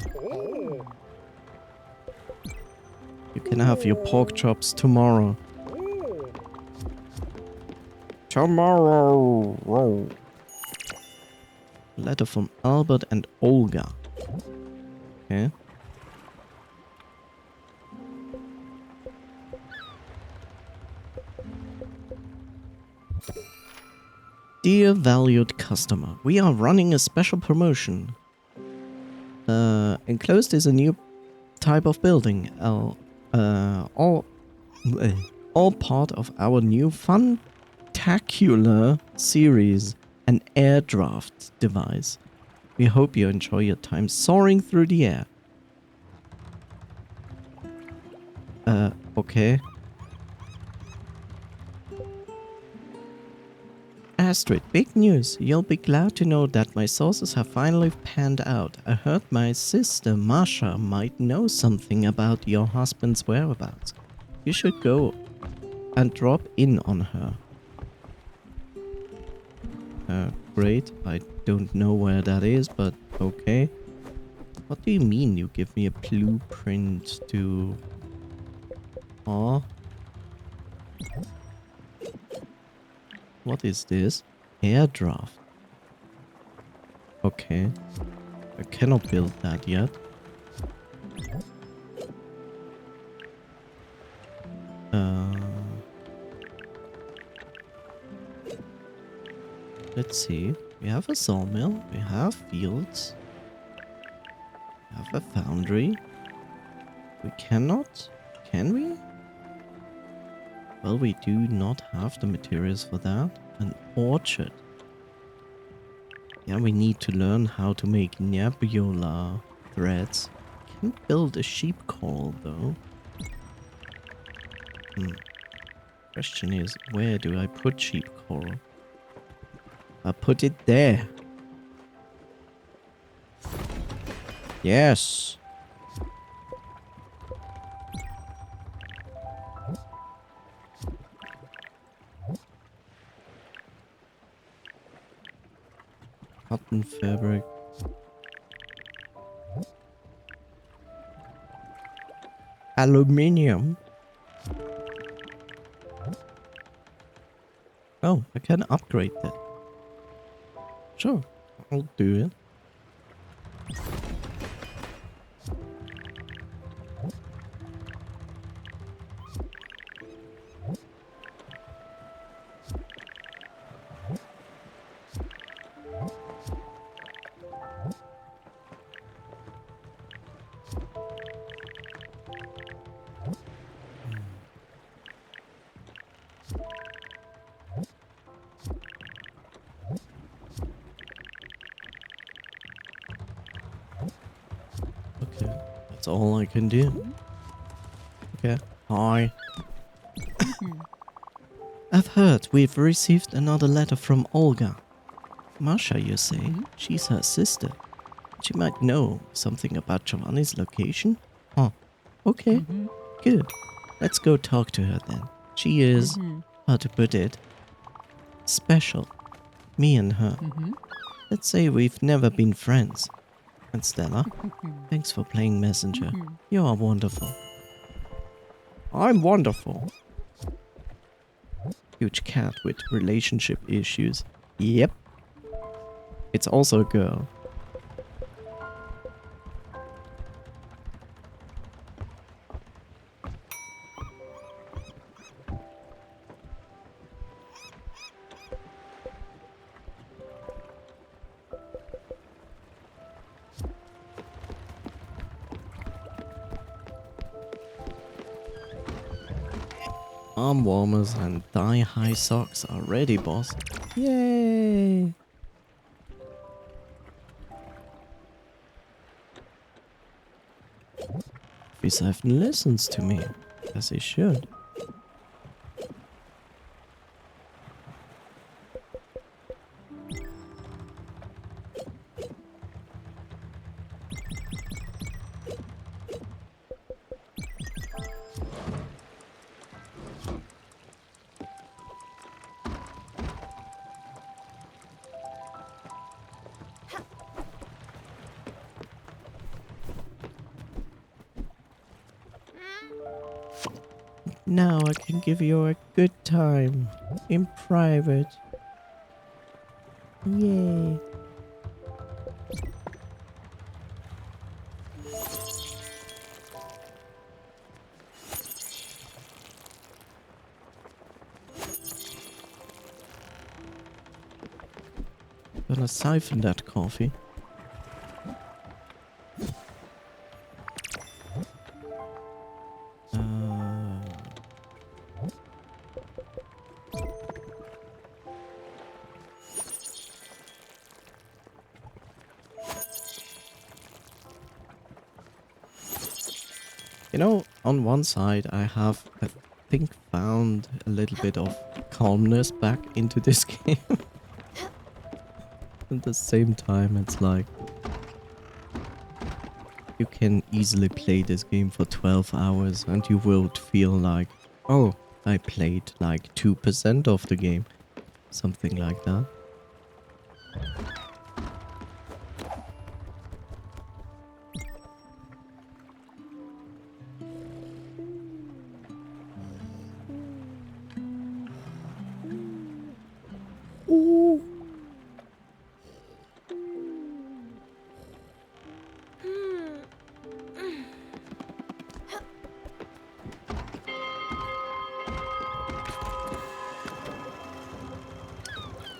You can have your pork chops tomorrow. Tomorrow. Letter from Albert and Olga. Okay. Dear valued customer, we are running a special promotion. Enclosed is a new type of building. All part of our new Funtacular series, an air draft device. We hope you enjoy your time soaring through the air. Okay. Astrid, big news. You'll be glad to know that my sources have finally panned out. I heard my sister Masha might know something about your husband's whereabouts. You should go and drop in on her. Great. I don't know where that is, but okay. What do you mean you give me a blueprint to... Oh. What is this? Air draft. Okay. I cannot build that yet. Let's see. We have a sawmill. We have fields. We have a foundry. We cannot. Can we? Well, we do not have the materials for that. An orchard. Yeah, we need to learn how to make nebula threads. Can build a sheep coral though. Question is, where do I put sheep coral? I put it there. Yes. Cotton fabric. Aluminium. Oh, I can upgrade that. Sure, I'll do it. Okay, that's all I can do. Okay, hi. I've heard we've received another letter from Olga. Masha, you say? She's her sister. She might know something about Giovanni's location? Huh. Okay, good. Let's go talk to her then. She is, how to put it, special. Me and her. Let's say we've never been friends. And Stella, thanks for playing messenger. You are wonderful. I'm wonderful. Huge cat with relationship issues. Yep. It's also a girl. Arm warmers and thigh-high socks are ready, boss. Yay! V7 listens to me, as he should. Now I can give you a good time in private. Yay. Gonna siphon that coffee. You know, on one side I have, I think, found a little bit of calmness back into this game. At the same time, it's like you can easily play this game for 12 hours and you won't feel like, oh, I played like 2% of the game. Something like that. Ooh.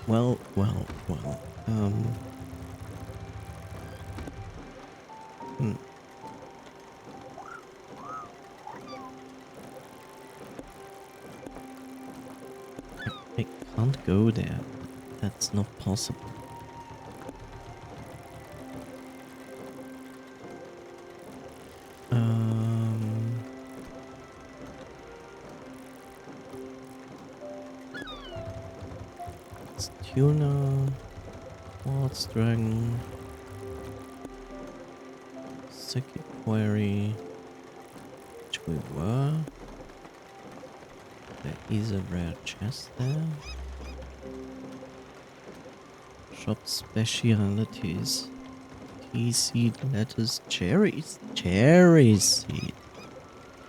Well. I can't go there. That's not possible. It's tuna, quartz dragon, Sekamerai, which we were. There is a rare chest there. Shop specialities. Tea seed, lettuce, cherries. Cherry seed.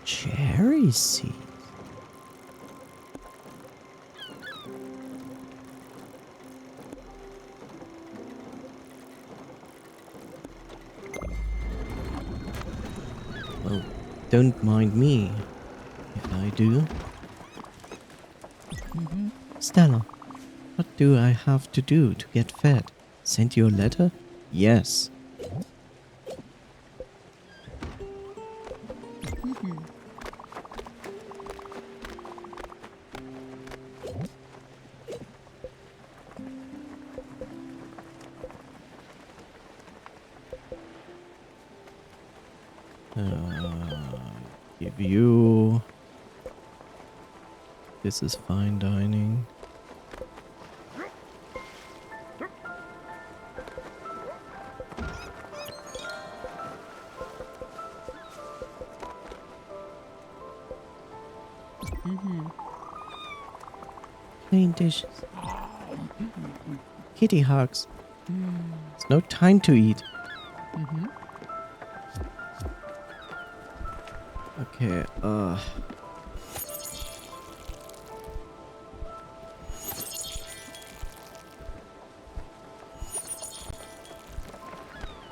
Cherry seed. Well, don't mind me if I do. Stella, what do I have to do to get fed? Send you a letter? Yes. Give you... This is fine dining. Clean dishes. Kitty hugs. It's no time to eat. Okay,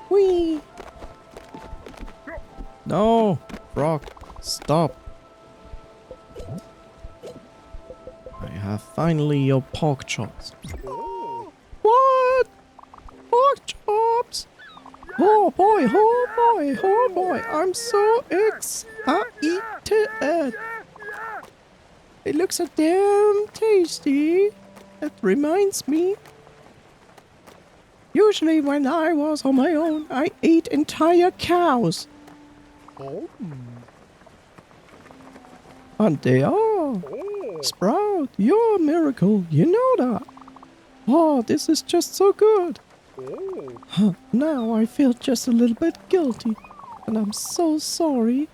Whee! No! Frog, stop! I have finally your pork chops. What? Pork chops? Oh boy, oh boy, oh boy, I'm so excited! It looks so damn tasty. That reminds me. Usually when I was on my own, I ate entire cows. And they are. Sprout, you're a miracle, you know that. Oh, this is just so good. Now I feel just a little bit guilty. And I'm so sorry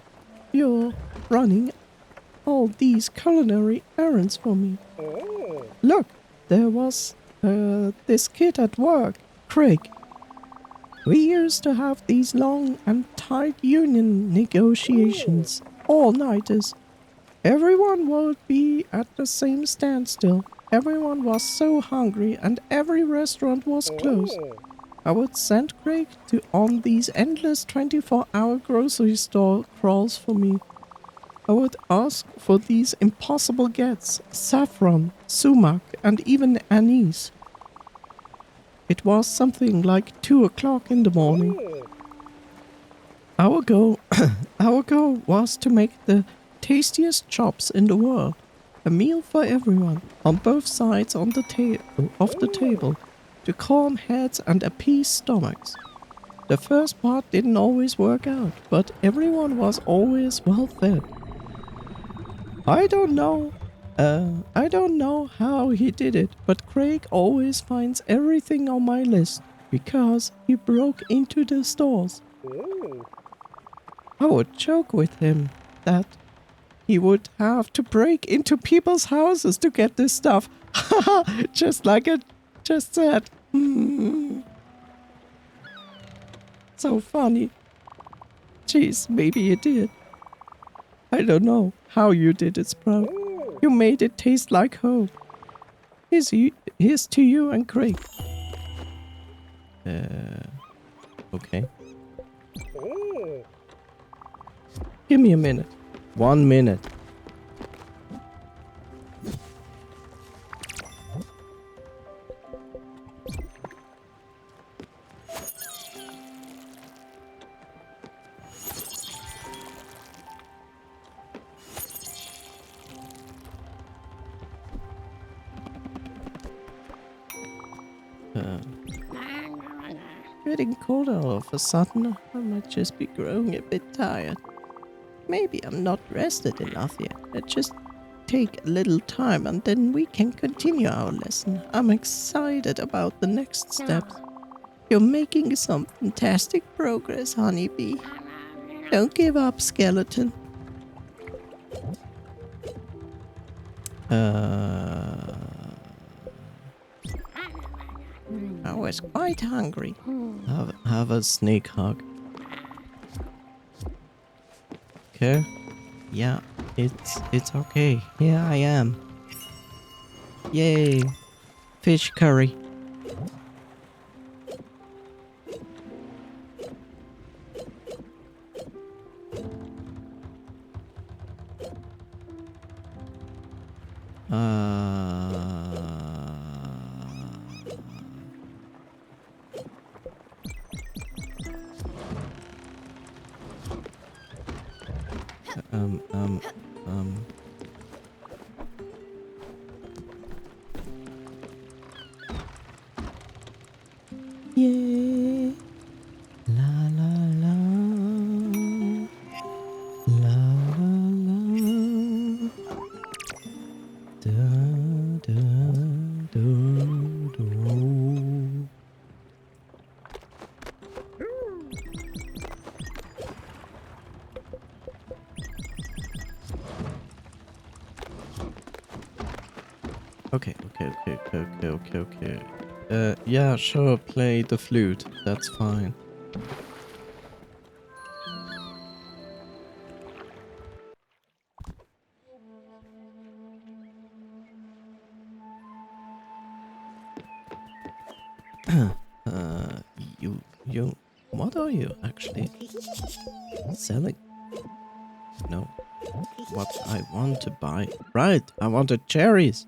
you're running all these culinary errands for me. Look, there was this kid at work, Craig. We used to have these long and tight union negotiations, all-nighters. Everyone would be at the same standstill. Everyone was so hungry and every restaurant was closed. I would send Craig to on these endless 24-hour grocery store crawls for me. I would ask for these impossible gets, saffron, sumac, and even anise. It was something like 2 o'clock in the morning. Our goal, our goal was to make the tastiest chops in the world. A meal for everyone, on both sides of the table, to calm heads and appease stomachs. The first part didn't always work out, but everyone was always well fed. I don't know how he did it, but Craig always finds everything on my list because he broke into the stores. I would joke with him that he would have to break into people's houses to get this stuff. Just like I just said. So funny. Jeez, maybe you did. I don't know how you did it, Sprout. You made it taste like home. Here's to you and Craig. Okay. Give me a minute. 1 minute. Getting colder all of a sudden. I might just be growing a bit tired. Maybe I'm not rested enough yet. Let's just take a little time and then we can continue our lesson. I'm excited about the next steps. You're making some fantastic progress, Honeybee. Don't give up, Skeleton. I was quite hungry. Have a snake hug. Okay. Yeah, it's okay. Here I am. Yay. Fish curry. Yeah. La la la. La la la. Da da do do. Okay. Yeah, sure, play the flute. That's fine. You, what are you actually selling? No, what I want to buy. Right, I wanted cherries.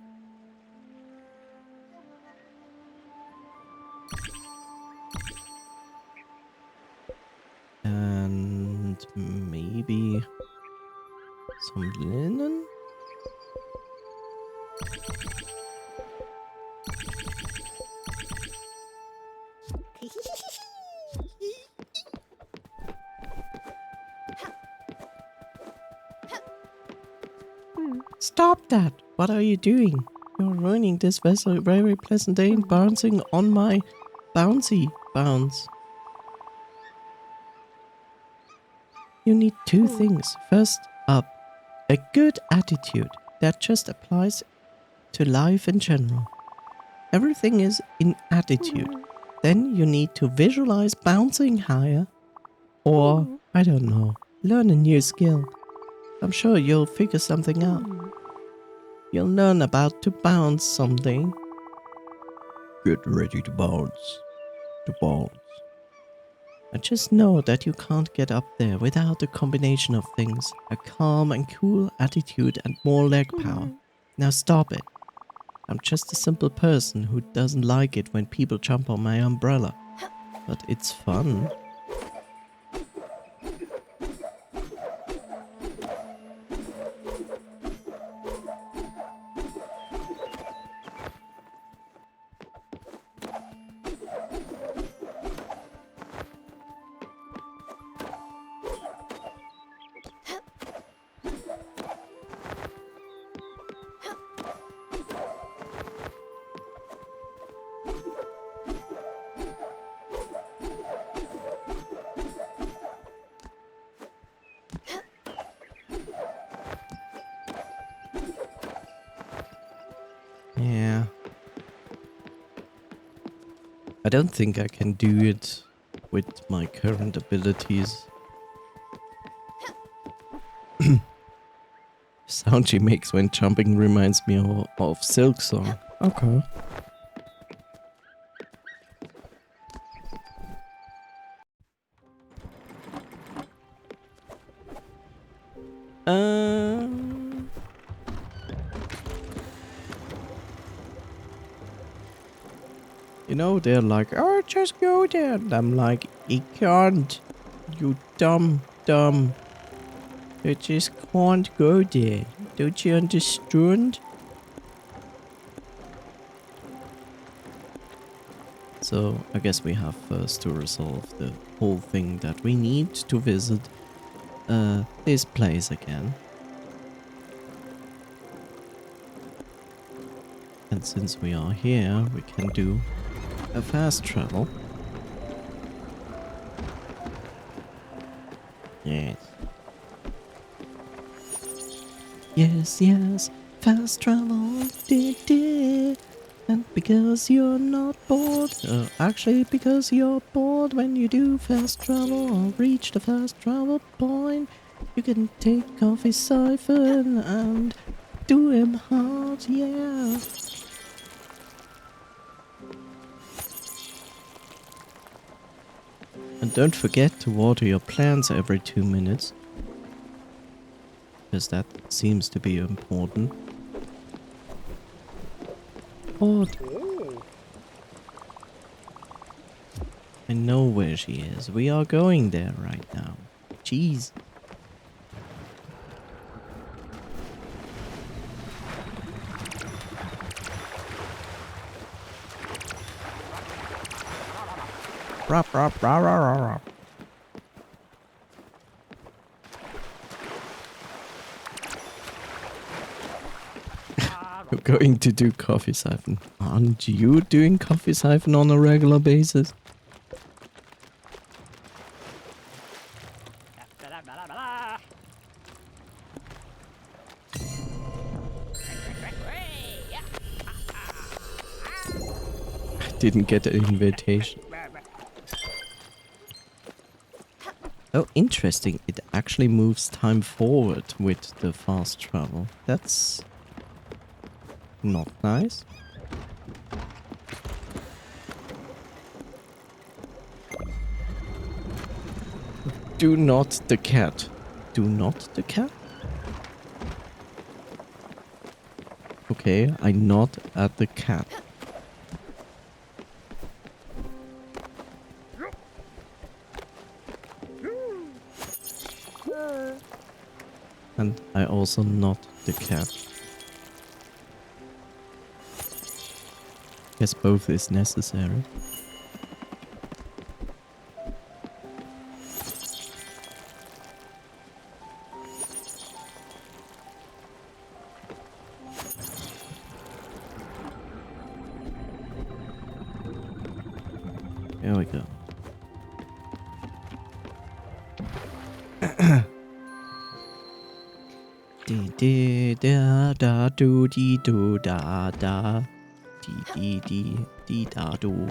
And maybe some linen? Stop that! What are you doing? You're ruining this very pleasant day and bouncing on my bouncy bounce. You need 2 things. First up, a good attitude that just applies to life in general. Everything is in attitude. Then you need to visualize bouncing higher or, I don't know, learn a new skill. I'm sure you'll figure something out. You'll learn about to bounce someday. Get ready to bounce. To bounce. I just know that you can't get up there without a combination of things. A calm and cool attitude and more leg power. Now stop it. I'm just a simple person who doesn't like it when people jump on my umbrella. But it's fun. Yeah. I don't think I can do it with my current abilities. Sound she makes when jumping reminds me of Silk Song. Okay. You know, they're like, oh, just go there. And I'm like, I can't. You dumb. You just can't go there. Don't you understand? So, I guess we have first to resolve the whole thing that we need to visit this place again. And since we are here, we can do a fast travel. Yes. Yes, fast travel. And because you're not bored, actually because you're bored when you do fast travel or reach the fast travel point, you can take coffee siphon and do him hard, yeah. And don't forget to water your plants every 2 minutes, because that seems to be important. Odd. I know where she is. We are going there right now. Jeez. Rop, rop, rah, rah, rah, rah. You're going to do coffee siphon. Aren't you doing coffee siphon on a regular basis? I didn't get an invitation. Oh, interesting. It actually moves time forward with the fast travel. That's not nice. Do not the cat. Do not the cat? Okay, I nod at the cat. And I also nod the cat. Guess both is necessary. There we go. Dee dee da da do dee do da da dee dee dee dee da do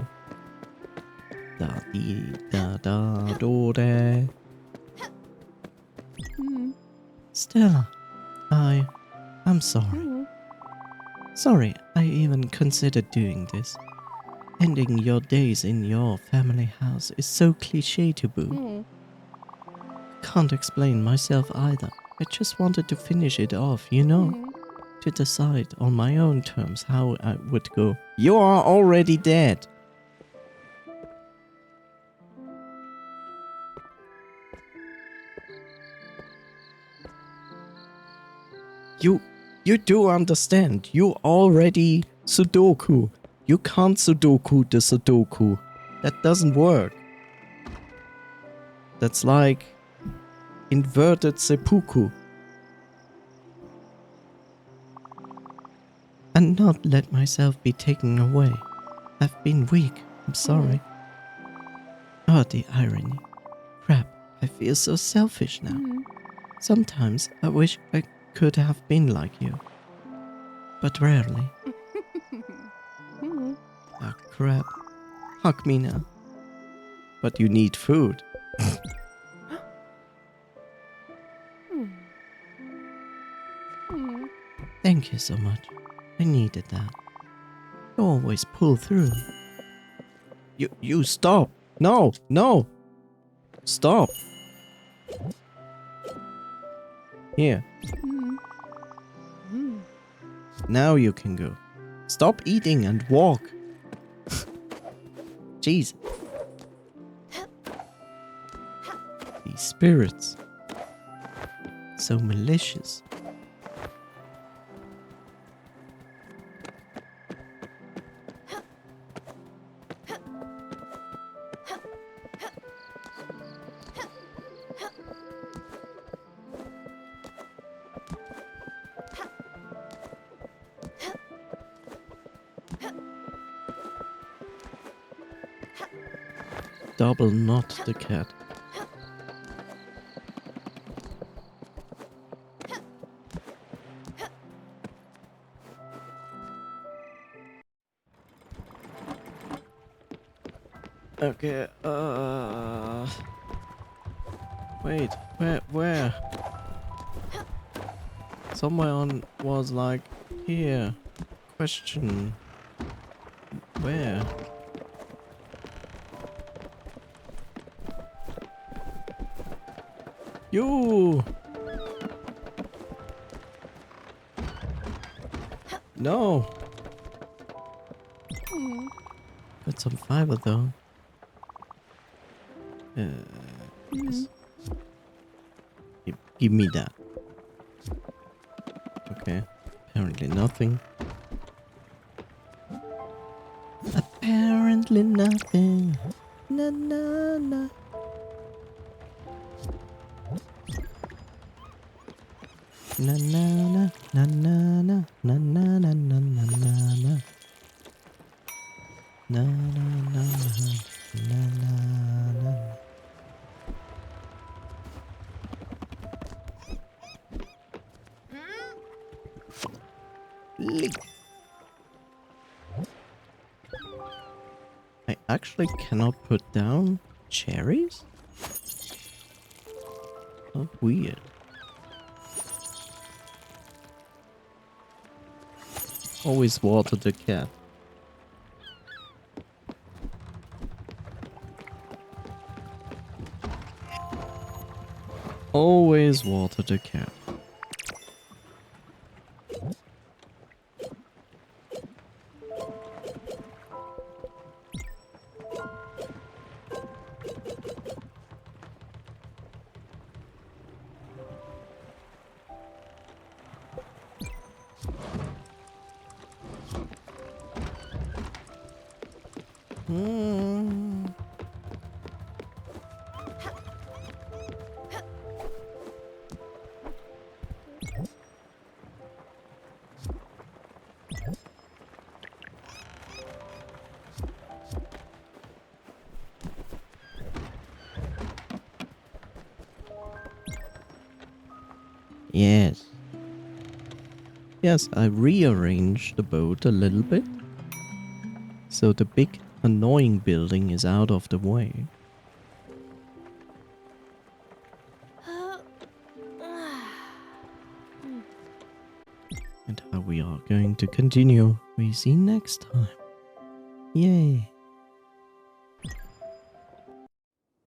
da dee da da do da. Stay Stella, I'm sorry. Sorry I even considered doing this. Ending your days in your family house is so cliché to boot. Can't explain myself either. I just wanted to finish it off, you know? To decide on my own terms how I would go. You are already dead. You do understand. You already Sudoku. You can't Sudoku the Sudoku. That doesn't work. That's like inverted seppuku. And not let myself be taken away. I've been weak. I'm sorry. Oh, the irony. Crap, I feel so selfish now. Sometimes I wish I could have been like you. But rarely. Ah, crap. Hug me now. But you need food. Thank you so much. I needed that. You always pull through. You stop. No. Stop. Here. Now you can go. Stop eating and walk. Jeez. These spirits. So malicious. Double not the cat. Okay, wait, where? Someone was like, here. Question. Where? You! No! Got some fiber though. Yes. Give me that. Okay. Apparently nothing. Apparently nothing. Na na na. Na na na na na na na na na na na na na. Na na na na na na. I actually cannot put down cherries? How weird. Always water the cat. Always water the cat. Yes. Yes, I rearranged the boat a little bit. So the big annoying building is out of the way. and how we are going to continue, we see next time. Yay!